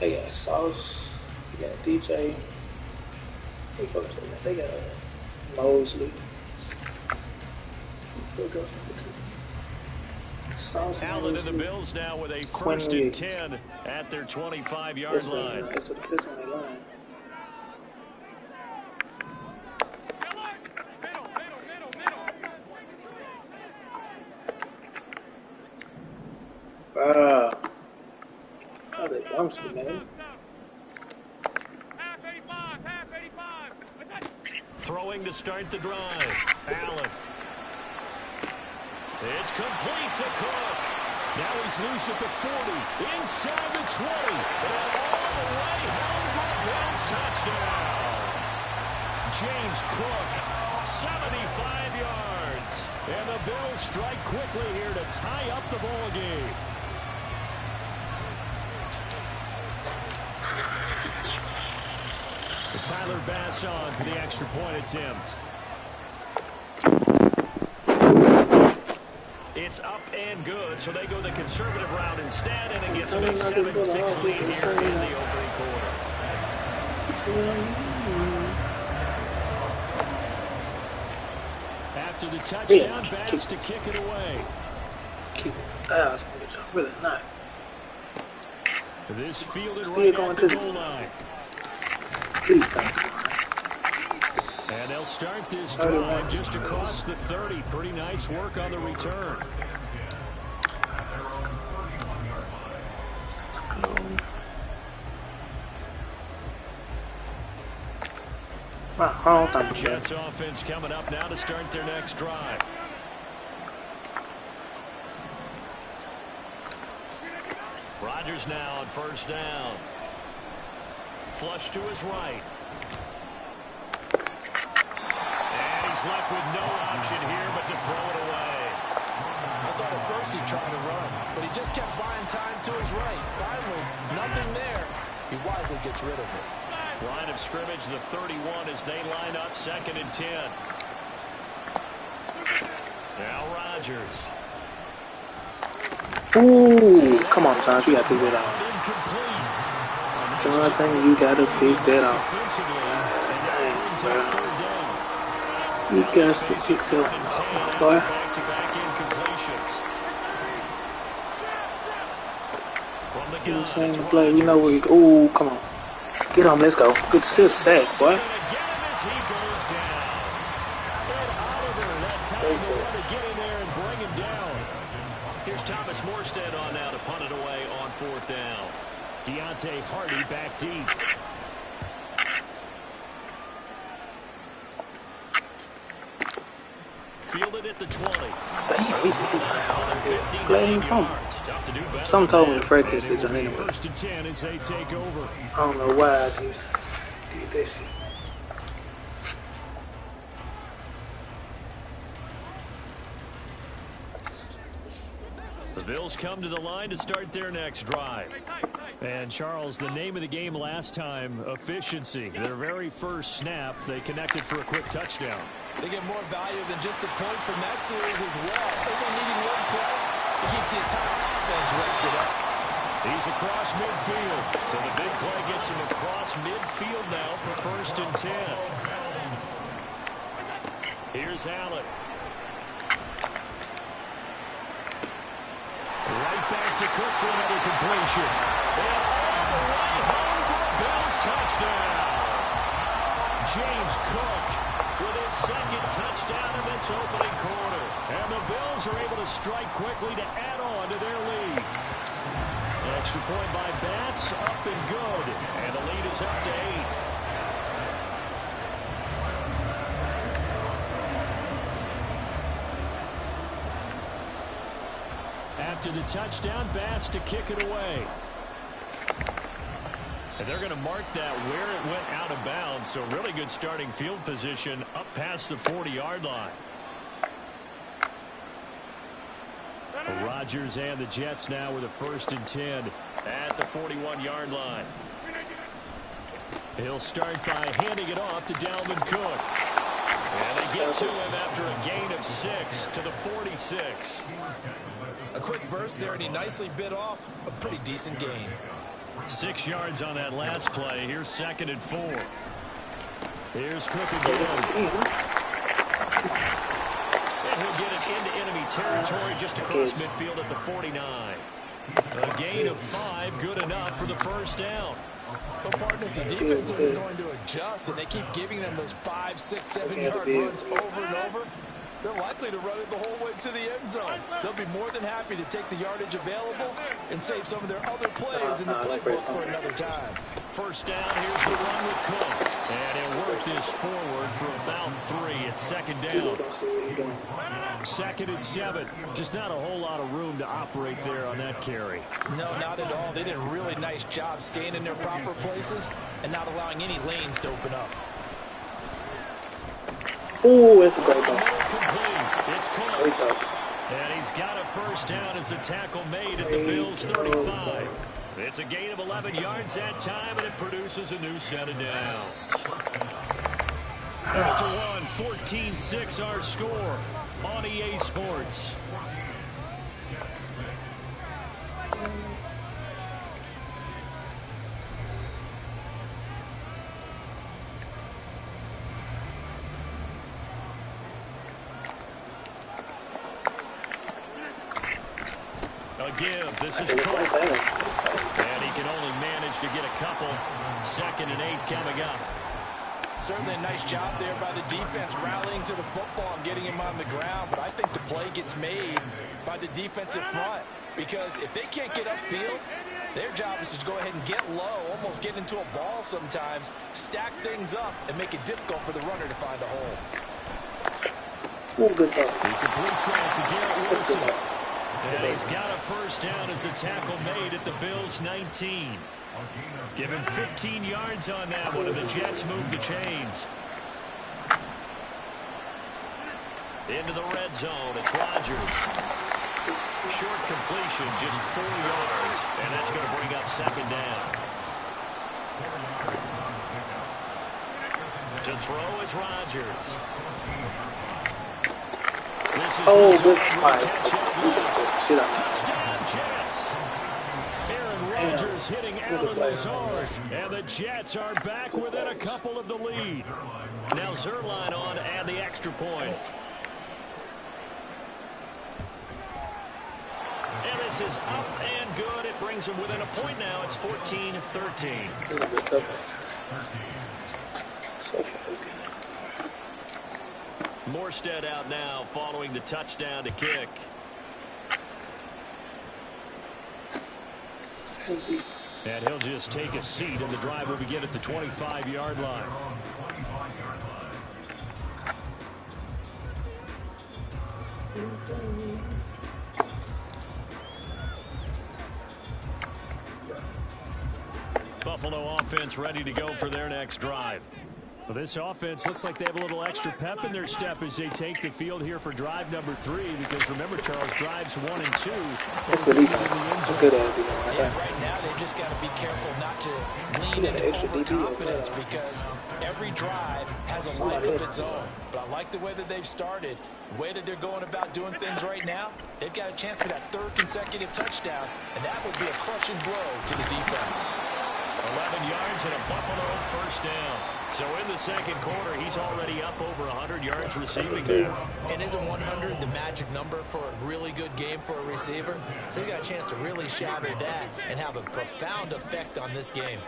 They got Sauce. They got DJ. They got Mosley. Allen and the Bills now with a 1st and 10 at their 25-yard line. That's what it is on their line. Oh, that dumpster, man. Throwing to start the drive. Allen. It's complete to Cook. Now he's loose at the 40. Inside the 20. And all the way home for a Bills touchdown. James Cook, 75 yards. And the Bills strike quickly here to tie up the ball game. Tyler Bass on for the extra point attempt. It's up and good, so they go the conservative route instead, and it gets them a 7-6 lead here in the opening quarter. After the touchdown, Bass to kick it away. Keep it. Really not. This fielded right at the goal line. And they'll start this drive just across the 30. Pretty nice work on the return. Jets offense coming up now to start their next drive. Rodgers now on 1st down. Flush to his right. And he's left with no option here but to throw it away. I thought at first he tried to run, but he just kept buying time to his right. Finally, nothing there. He wisely gets rid of it. Line of scrimmage, the 31 as they line up 2nd and 10. Now Rodgers. Ooh, come on, Josh, you gotta pick that out. So I'm saying you gotta pick that out. You got to pick that out, boy. You know what I'm saying? The play, we know where you go. Ooh, come on. Get on, let's go. Good sack, boy. Here's Thomas Morstead on now to punt it away on 4th down. Deontay Hardy back deep. Fielded at the 20. Some told me to focus this on anyway. First and 10 as they take over. I don't know why I just did that shit. The Bills come to the line to start their next drive. And Charles, the name of the game last time, efficiency. Their very first snap, they connected for a quick touchdown. They get more value than just the points from that series as well. Only needing one play, it keeps the entire offense rested up. He's across midfield. So the big play gets him across midfield now for first and 10. Here's Allen. Right back to Cook for another completion. And all the way home for a Bills touchdown. James Cook with his second touchdown in this opening quarter. And the Bills are able to strike quickly to add on to their lead. Extra point by Bass, up and good. And the lead is up to 8. After the touchdown, Bass to kick it away. And they're going to mark that where it went out of bounds. So really good starting field position up past the 40-yard line. Rodgers and the Jets now with a first and 10 at the 41-yard line. He'll start by handing it off to Dalvin Cook. And they get to him after a gain of 6 to the 46. A quick burst there, and he nicely bit off a pretty decent gain. 6 yards on that last play. Here's 2nd and 4. Here's Cook again. And he'll get it into enemy territory just across midfield at the 49. A gain of 5, good enough for the first down. Well, partner, if the defense isn't going to adjust and they keep giving them those 5, 6, 7-yard runs over and over, they're likely to run it the whole way to the end zone. They'll be more than happy to take the yardage available and save some of their other plays in the playbook for another time. First down, here's the run with Cook. And he'll work this forward for about 3 at 2nd down. 2nd and 7. Just not a whole lot of room to operate there on that carry. No, not at all. They did a really nice job staying in their proper places and not allowing any lanes to open up. Oh, it's a great ball. It's Cook. And he's got a first down as the tackle made at the Bills' 35. It's a gain of 11 yards that time, and it produces a new set of downs. After 1, 14-6 our score on EA Sports. Give. This is Cook. And he can only manage to get a couple. 2nd and 8 coming up. Certainly a nice job there by the defense rallying to the football and getting him on the ground. But I think the play gets made by the defensive front. Because if they can't get upfield, their job is to go ahead and get low, almost get into a ball sometimes, stack things up, and make it difficult for the runner to find a hole. Oh, good ball. He completes that to Garrett Wilson. And he's got a first down as the tackle made at the Bills' 19. Give him 15 yards on that one, and the Jets move the chains. Into the red zone, it's Rodgers. Short completion, just 4 yards, and that's going to bring up 2nd down. To throw is Rodgers. Good. Touchdown, Jets. Aaron Rodgers hitting Allen Lazard. And the Jets are back within a couple of the lead. Now Zerline on and the extra point. And this is up and good. It brings them within a point now. It's 14-13. Morstead out now following the touchdown to kick. And he'll just take a seat, and the drive will begin at the 25-yard line. Buffalo offense ready to go for their next drive. Well, this offense looks like they have a little extra pep in their step as they take the field here for drive number 3. Because remember, Charles, drives 1 and 2. That's good defense. That's good defense. Yeah, right now they've just got to be careful not to lean into overconfidence because every drive has a life of its own. But I like the way that they've started, the way that they're going about doing things right now. They've got a chance for that 3rd consecutive touchdown, and that would be a crushing blow to the defense. 11 yards and a Buffalo first down. So in the second quarter, he's already up over 100 yards receiving there. And isn't 100 the magic number for a really good game for a receiver? So he got a chance to really shatter that and have a profound effect on this game.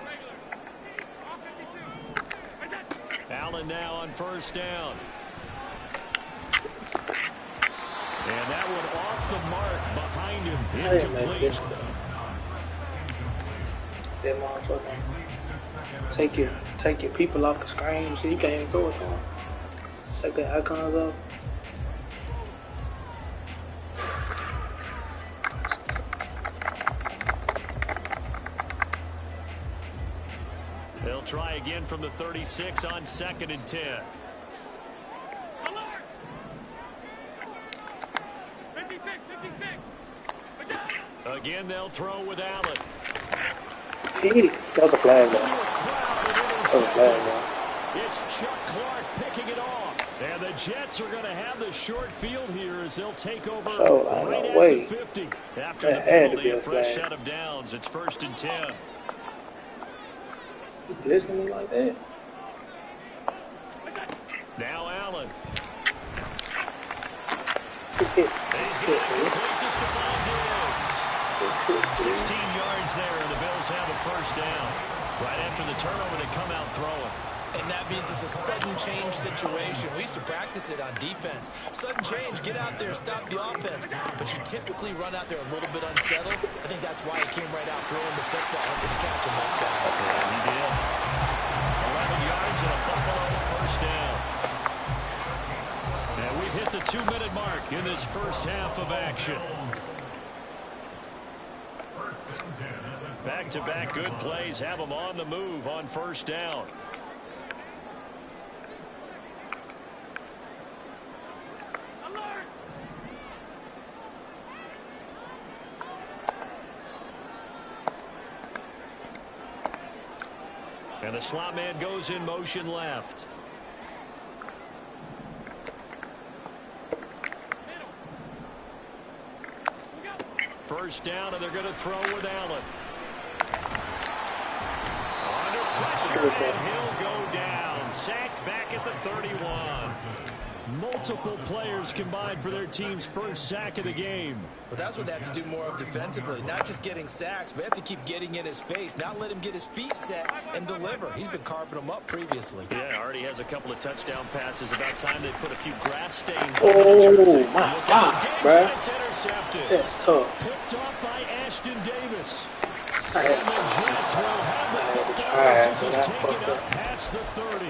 Allen now on first down. And that one off the mark behind him. Incomplete. That motherfucker. Take your people off the screen. So you can't even throw it to them. Take the icons up. They'll try again from the 36 on 2nd and 10. Again, they'll throw with Allen. That was a flag, though. That was a flag, though. It's Chuck Clark picking it off. And the Jets are going to have the short field here as they'll take over right at the 50. After the penalty, a fresh set of downs. It's 1st and 10. You blessing me like that? Now Allen. He's got to complete to Stephon Diggs. 16 yards there, and the Bills have a first down. Right after the turnover, they come out throwing. And that means it's a sudden change situation. We used to practice it on defense. Sudden change, get out there, stop the offense. But you typically run out there a little bit unsettled. I think that's why he came right out throwing the football and could catch him like that. Yeah, he did. 11 yards and a Buffalo first down. And we've hit the 2-minute mark in this first half of action. Back-to-back good plays have them on the move on first down. And the slot man goes in motion left. First down, and they're going to throw with Allen. Under pressure, and he'll go down. Sacked back at the 31. Multiple players combined for their team's first sack of the game. Well, that's what they have to do more of defensively. Not just getting sacks, but they have to keep getting in his face. Not let him get his feet set and deliver. He's been carving them up previously. Yeah, already has a couple of touchdown passes. About time they put a few grass stains on the my God, bro. It's intercepted. That's tough. Picked off by Ashton Davis. I And the Jets will have the football. This is taken up past the 30.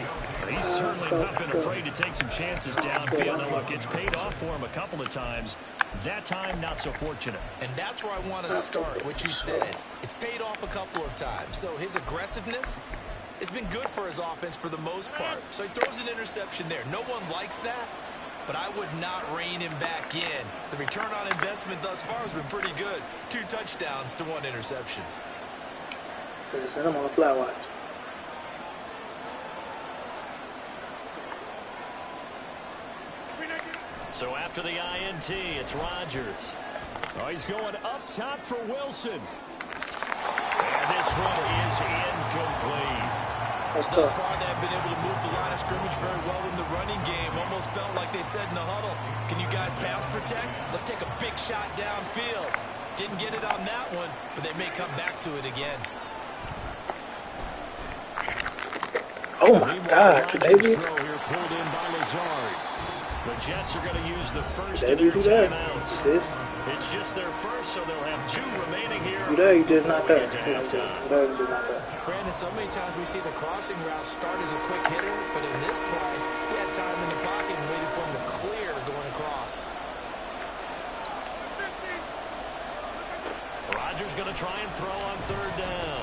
He's certainly not been afraid to take some chances downfield. And look, it's paid off for him a couple of times. That time, not so fortunate. And that's where I want to start, what you said. It's paid off a couple of times. So his aggressiveness has been good for his offense for the most part. So he throws an interception there. No one likes that, but I would not rein him back in. The return on investment thus far has been pretty good. 2 touchdowns to 1 interception. Send him on the fly watch. So after the INT, it's Rodgers. Oh, he's going up top for Wilson. And this one is incomplete. Thus far, they've been able to move the line of scrimmage very well in the running game. Almost felt like they said in the huddle, can you guys pass protect? Let's take a big shot downfield. Didn't get it on that one, but they may come back to it again. Oh, my God, David. Throw here pulled in by Lazard. The Jets are going to use the first That of their you there. timeouts. This. It's just their first, so they'll have 2 remaining here. You there, you just not there. To halftime. You there, you just not there. Brandon, so many times we see the crossing route start as a quick hitter, but in this play, he had time in the pocket and waited for him to clear going across. Rodgers going to try and throw on 3rd down.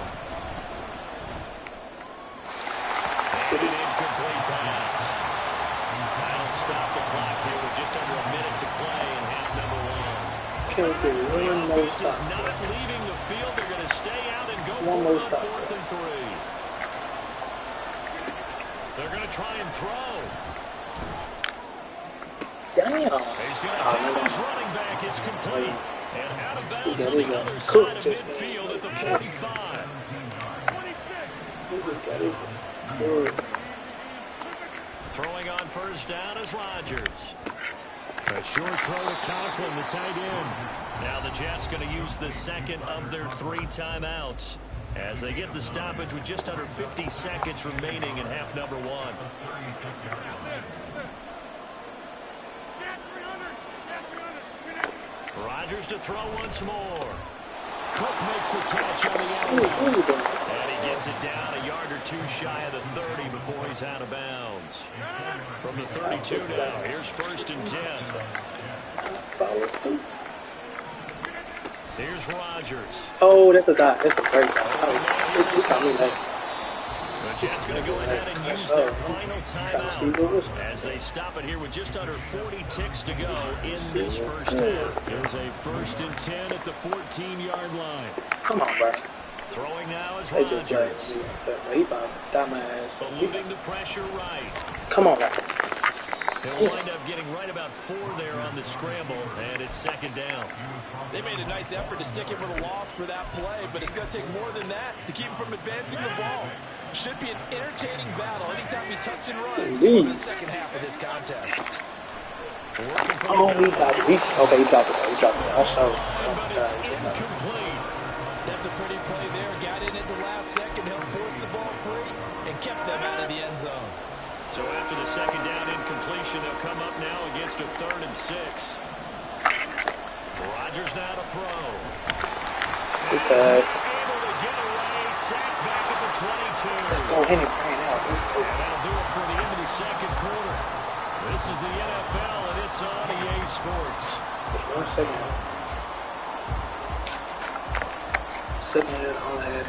And an incomplete pass. That'll stop the clock here with just under a minute to play in half number 1. Can we get one more stop? Is not leaving the field. They're going to stay out and go One more stop. 4th and 3. They're going to try and throw. Damn. He's going to hit his running back. It's complete. And out of bounds on the other Cook side of just midfield at the 45. He just got his good. Throwing on 1st down is Rodgers. A short throw to Conklin, the tight end. Now the Jets going to use the second of their 3 timeouts as they get the stoppage with just under 50 seconds remaining in half number 1. Rodgers to throw once more. Cook makes the catch on the end. And he gets it down a yard or 2 shy of the 30 before he's out of bounds. From the 32 now, here's 1st and 10. Here's Rodgers. Oh, that's a guy. That's a great guy. This got me like. The Jets going to go ahead and use their final timeout as they stop it here with just under 40 ticks to go in this first half. Here's a 1st and 10 at the 14-yard line. Come on, bro. Throwing now is They just got Rodgers. he about to dumb ass. Moving the pressure right. Come on, man. He'll wind up getting right about 4 there on the scramble, and it's 2nd down. They made a nice effort to stick him with a loss for that play, but it's going to take more than that to keep him from advancing the ball. Should be an entertaining battle anytime he tucks and runs in the second half of this contest. Oh, he got it. Okay, he got it. He got it. I saw it. But it's incomplete. That's a pretty play there. Got in at the last second, helped force the ball free, and kept them out of the end zone. So after the 2nd down incompletion, they'll come up now against a 3rd and 6. Rodgers now to throw. It's able to get away, sacked back at the 22. let's go ahead and bring it out. Let's go. And that'll do it for the end of the 2nd quarter. This is the NFL, and it's on EA Sports. Just 1 second. Sitting there on the head.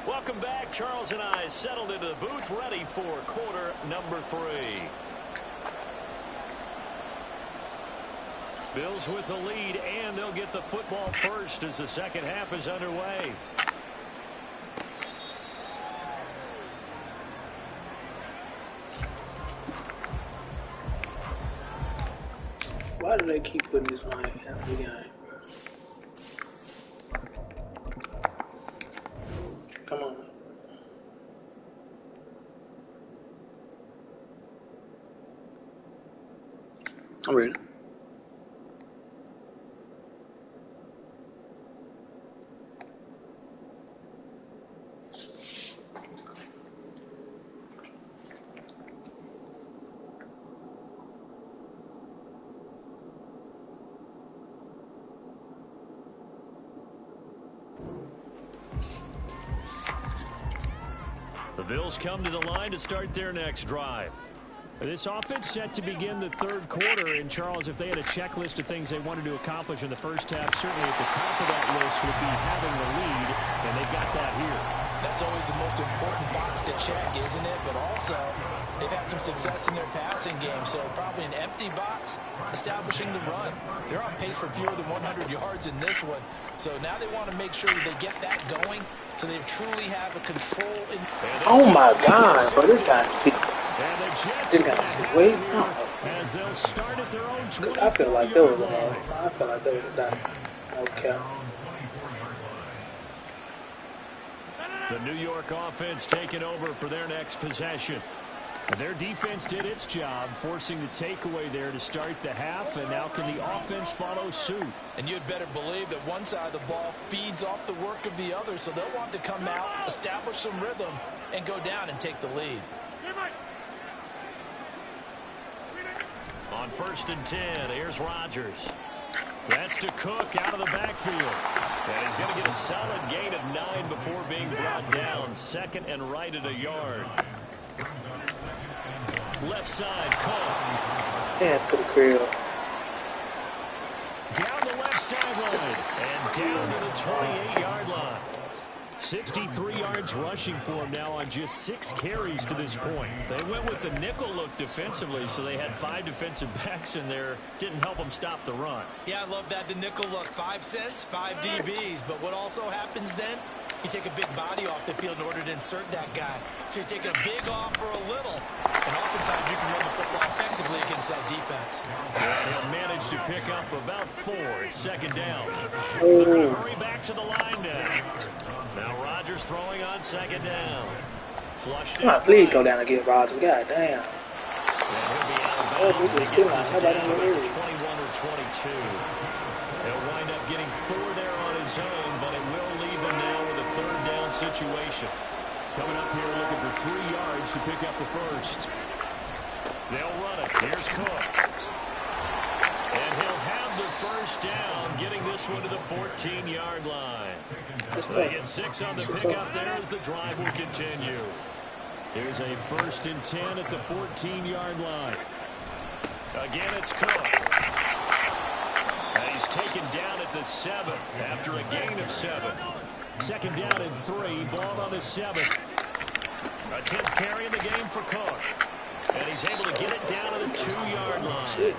Welcome back. Charles and I settled into the booth, ready for quarter number 3. Bills with the lead, and they'll get the football first as the 2nd half is underway. Why do they keep putting this on the game? Come on. I'm ready. The Bills come to the line to start their next drive. This offense set to begin the 3rd quarter, and Charles, if they had a checklist of things they wanted to accomplish in the first half, certainly at the top of that list would be having the lead, and they've got that here. That's always the most important box to check, isn't it? But also, they've had some success in their passing game, so probably an empty box establishing the run. They're on pace for fewer than 100 yards in this one, so now they want to make sure that they get that going so they truly have a control. Oh my God, bro, this guy. And the Jets This guy's way as they'll start at their own 20. I feel like there was a dime. Okay. The New York offense taking over for their next possession. Their defense did its job, forcing the takeaway there to start the half, and now can the offense follow suit? And you'd better believe that one side of the ball feeds off the work of the other, so they'll want to come out, establish some rhythm, and go down and take the lead. On 1st and 10, here's Rodgers. That's to Cook out of the backfield. And he's going to get a solid gain of 9 before being brought down. Second and right at a yard. Left side, Cook. Hands to the crib. Down the left sideline and down to the 28-yard line. 63 yards rushing for him now on just 6 carries to this point. They went with a nickel look defensively, so they had 5 defensive backs in there. Didn't help them stop the run. Yeah, I love that, the nickel look. 5 cents, 5 DBs. But what also happens then? You take a big body off the field in order to insert that guy. So you're taking a big off for a little. And oftentimes you can run the football effectively against that defense. And he'll manage to pick up about 4. It's 2nd down. They're going to hurry back to the line now. Now Rodgers throwing on 2nd down. Flushed Come on, please go down and get Rodgers. God damn. Oh, we can still not. How about 21 or 22? He'll wind up getting 4 there on his own, but it will leave him now with a 3rd down situation. Coming up here looking for 3 yards to pick up the first. They'll run it. Here's Cook. And he'll have the 1st down, getting this one to the 14-yard line. They get 6 on the pickup there as the drive will continue. Here's a 1st and 10 at the 14-yard line. Again, it's Cook. And he's taken down at the 7 after a gain of 7. 2nd down and 3, ball on the 7. A 10th carry in the game for Cook. And he's able to get it down to the 2-yard line.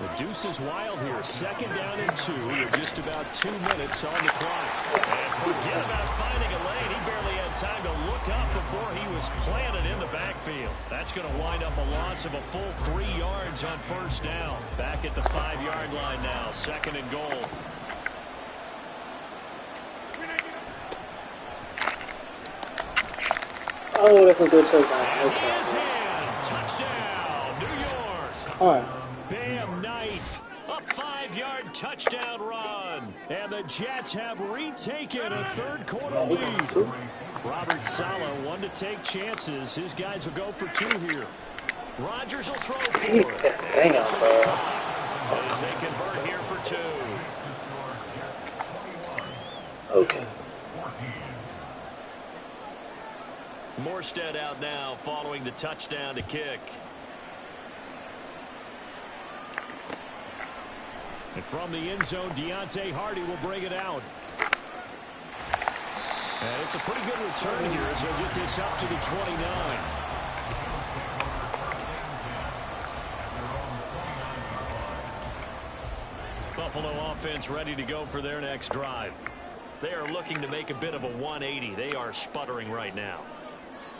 The deuce is wild here. 2nd down and 2 with just about 2 minutes on the clock. And forget about finding a lane. He barely had time to look up before he was planted in the backfield. That's going to wind up a loss of a full 3 yards on 1st down. Back at the 5-yard line now. 2nd and goal. Oh, that's a good touchdown. Okay. Touchdown, New York. All right. Bam Knight, a 5-yard touchdown run. And the Jets have retaken a 3rd quarter lead. Robert Saleh wanted to take chances. His guys will go for 2 here. Rodgers will throw for it. Damn, bro. As they convert here for 2. Okay. Morstead out now following the touchdown to kick. And from the end zone, Deontay Hardy will bring it out. And it's a pretty good return here as he'll get this up to the 29. Buffalo offense ready to go for their next drive. They are looking to make a bit of a 180. They are sputtering right now.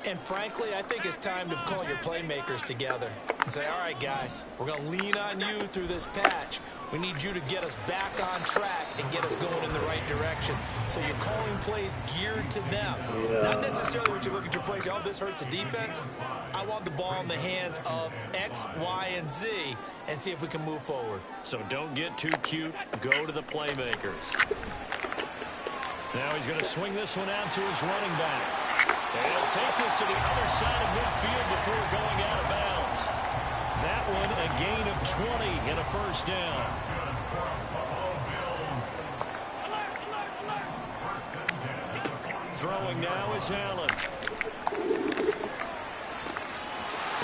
And frankly, I think it's time to call your playmakers together and say, all right, guys, we're going to lean on you through this patch. We need you to get us back on track and get us going in the right direction. So you're calling plays geared to them. Not necessarily when you look at your plays, oh, this hurts the defense. I want the ball in the hands of X, Y, and Z and see if we can move forward. So don't get too cute. Go to the playmakers. Now he's going to swing this one out to his running back. And he'll take this to the other side of midfield before going out of bounds. That one a gain of 20 and a 1st down. Throwing now is Allen.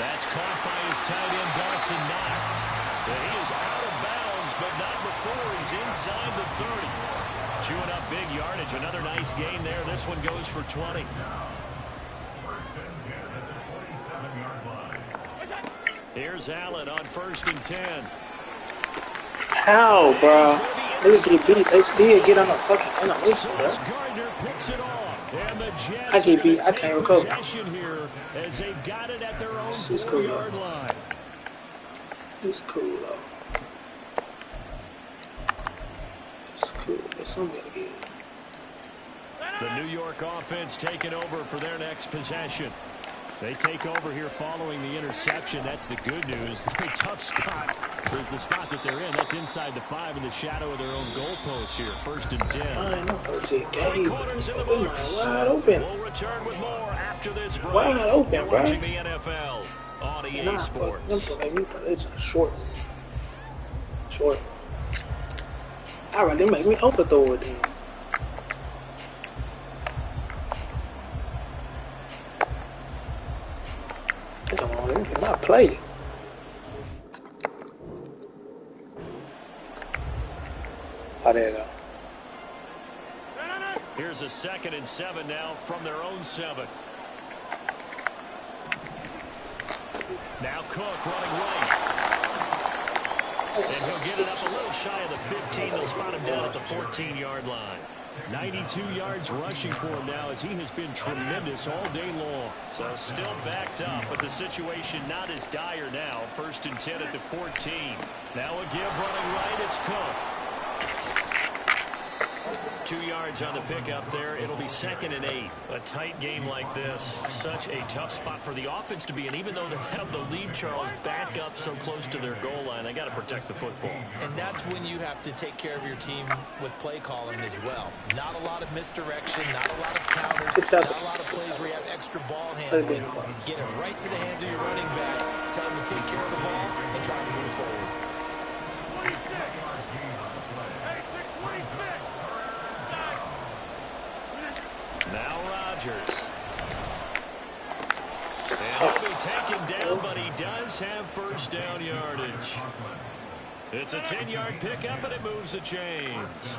That's caught by his tight end, Dawson Knox. And he is out of bounds, but not before he's inside the 30. Chewing up big yardage. Another nice gain there. This one goes for 20. Here's Allen on 1st and 10. How, bro? They get beat. They still get on the fucking animation, bro. Gardner picks it off. And the Jets I get beat. I can't recover. Here as they've got it at their own 4-yard line. It's cool, though. It's cool, but somebody get it. The New York offense taking over for their next possession. They take over here following the interception. That's the good news. The tough spot is the spot that they're in. That's inside the 5 in the shadow of their own goalpost here. 1st and 10. Three quarters in the books. Wide open. We'll return with more after this break. Wide open, You're bro. watching the NFL on EA Sports. It's short. Short. All right, they make me overthrow it then. Come on, you cannot play. Oh, there you go. Here's a 2nd and 7 now from their own 7. Now Cook running right. And he'll get it up a little shy of the 15. They'll spot him down at the 14-yard line. 92 yards rushing for him now as he has been tremendous all day long. So still backed up, but the situation not as dire now. 1st and 10 at the 14. Now a give running right. It's Cook. 2 yards on the pickup there. It'll be 2nd and 8. A tight game like this, such a tough spot for the offense to be in. Even though they have the lead, Charles, back up so close to their goal line, they got to protect the football. And that's when you have to take care of your team with play calling as well. Not a lot of misdirection, not a lot of counters, not a lot of plays where you have extra ball handling. Get it right to the hands of your running back, tell him to take care of the ball, and try to move forward. Now Rodgers. And he'll be taken down, but he does have 1st down yardage. It's a 10-yard pickup, and it moves the chains.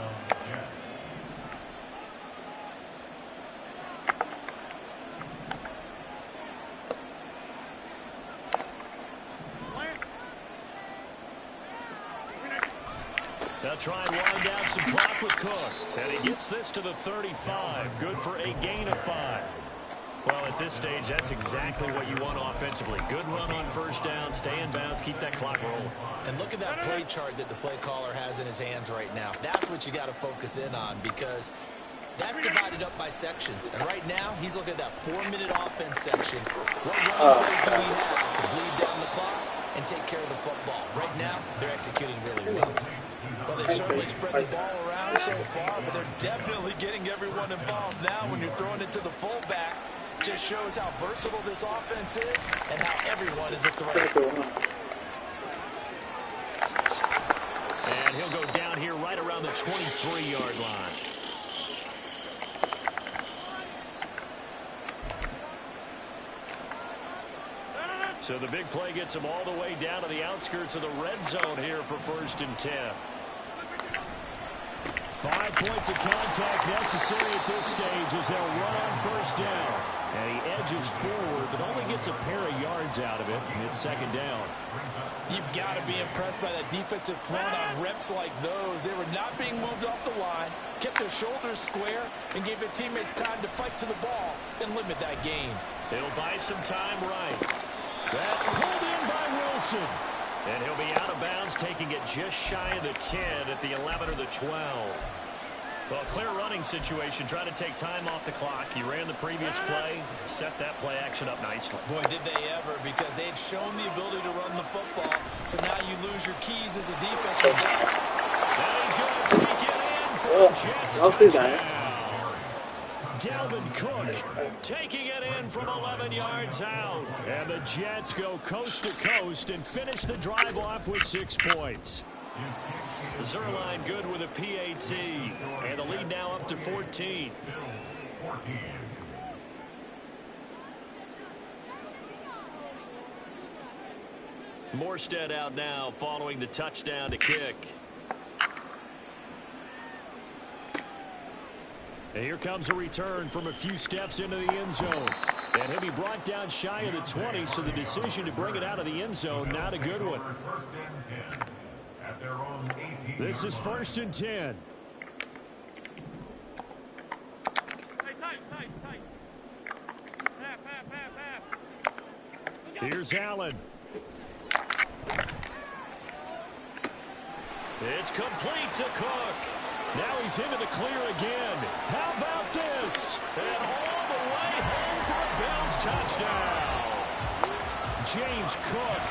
They'll try and wind down some clock with Cook. And he gets this to the 35. Good for a gain of 5. Well, at this stage, that's exactly what you want offensively. Good run on 1st down, stay in bounds, keep that clock rolling. And look at that play chart that the play caller has in his hands right now. That's what you got to focus in on because that's divided up by sections. And right now, he's looking at that 4-minute offense section. What running plays do we have to bleed down the clock and take care of the football? Right now, they're executing really well. Well, they've certainly spread the ball around so far, but they're definitely getting everyone involved now when you're throwing it to the fullback. Just shows how versatile this offense is and how everyone is a threat. And he'll go down here right around the 23-yard line. So the big play gets him all the way down to the outskirts of the red zone here for 1st and 10. 5 points of contact necessary at this stage as they'll run on 1st down. And he edges forward, but only gets a pair of yards out of it. And it's 2nd down. You've got to be impressed by that defensive front on reps like those. They were not being moved off the line, kept their shoulders square, and gave their teammates time to fight to the ball and limit that gain. It'll buy some time right. That's pulled in by Wilson. And he'll be out of bounds, taking it just shy of the 10 at the 11 or the 12. Well, clear running situation, trying to take time off the clock. He ran the previous play, set that play action up nicely. Boy, did they ever, because they had shown the ability to run the football. So now you lose your keys as a defensive back. And he's going to take it in for a Jets touchdown. Dalvin Cook taking it in from 11 yards out. And the Jets go coast to coast and finish the drive off with 6 points. Zerline good with a PAT. And the lead now up to 14. Morstead out now following the touchdown to kick. And here comes a return from a few steps into the end zone. And he'll be brought down shy of the 20, so the decision to bring it out of the end zone, not a good one. This is 1st and 10. Here's Allen. It's complete to Cook. Now he's into the clear again. How about this? And all the way home for a Bills touchdown. James Cook,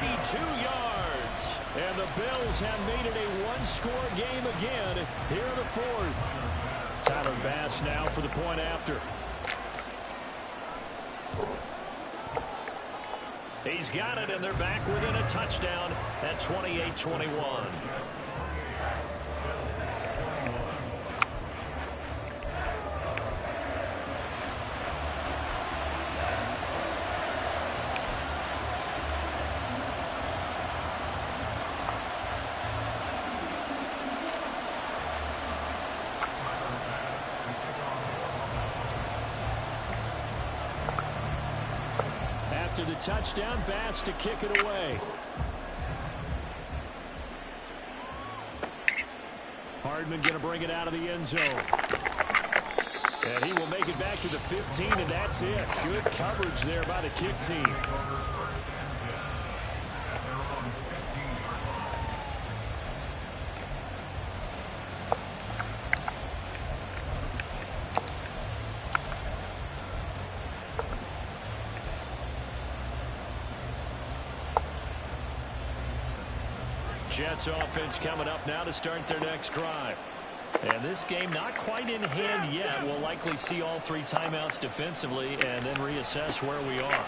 82 yards. And the Bills have made it a one-score game again here in the fourth. Tyler Bass now for the point after. He's got it, and they're back within a touchdown at 28-21. After the touchdown, Bass to kick it away. Hardman going to bring it out of the end zone. And he will make it back to the 15, and that's it. Good coverage there by the kick team. Jets offense coming up now to start their next drive. And this game not quite in hand yet. We'll likely see all three timeouts defensively and then reassess where we are.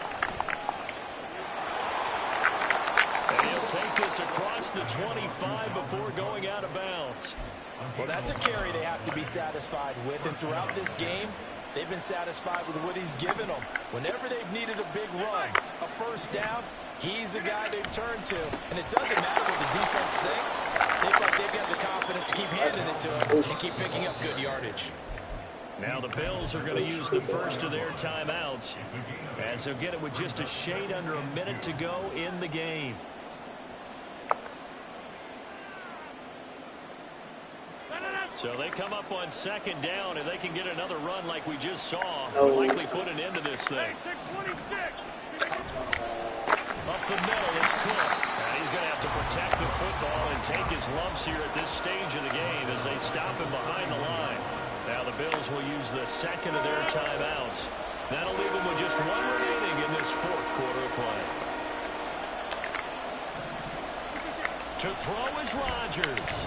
And he'll take this across the 25 before going out of bounds. Well, that's a carry they have to be satisfied with. And throughout this game, they've been satisfied with what he's given them. Whenever they've needed a big run, a first down, he's the guy they've turned to. And it doesn't matter what the defense thinks. They've got the confidence to keep handing it to him and keep picking up good yardage. Now the Bills are going to use the first of their timeouts, as they'll get it with just a shade under a minute to go in the game. So they come up on second down, and they can get another run like we just saw. Will likely put an end to this thing. Up the middle, it's Cook. And he's going to have to protect the football and take his lumps here at this stage of the game as they stop him behind the line. Now the Bills will use the second of their timeouts. That'll leave them with just one remaining in this fourth quarter of play. To throw is Rodgers.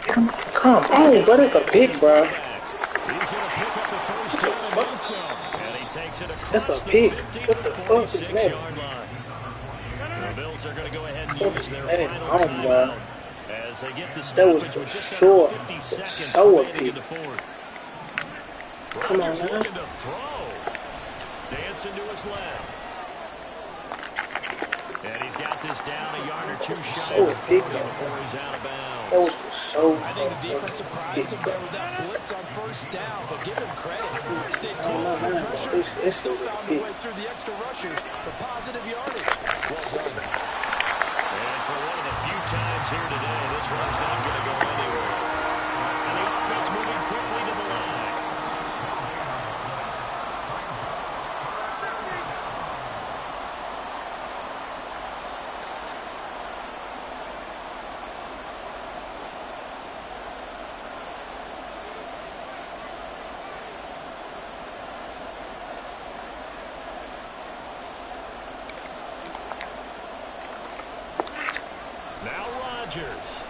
Come on, but it's a pick, bro. He's going to pick up the first down and then some. And he takes it across That's a the pick. 50 What to the the fuck is that? 46-yard line. The Bills are going to go ahead and use their Madden final on, timeout as they get the That was stoppage with for just sure. under 50 seconds So a remaining in pick. the fourth. Come on, Rodgers man. looking to throw. Dancing to his left. And he's got this down a yard or two shy So of big, 40 before he's out of bounds. That was so. I think the defense surprised him there with that blitz on first down, but give him credit. Stayed cool under pressure. It's Still still found big. the way through the extra rushers for positive yardage. Well done. And for one of the few times here today, this run's not going to go anywhere. And the offense moving quickly to the line. Now Rodgers.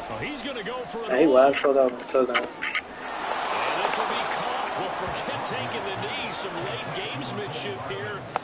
Well, he's going to go for it. Hey, well, I showed up. And this will be caught. Well, forget taking the knee. Some late gamesmanship here.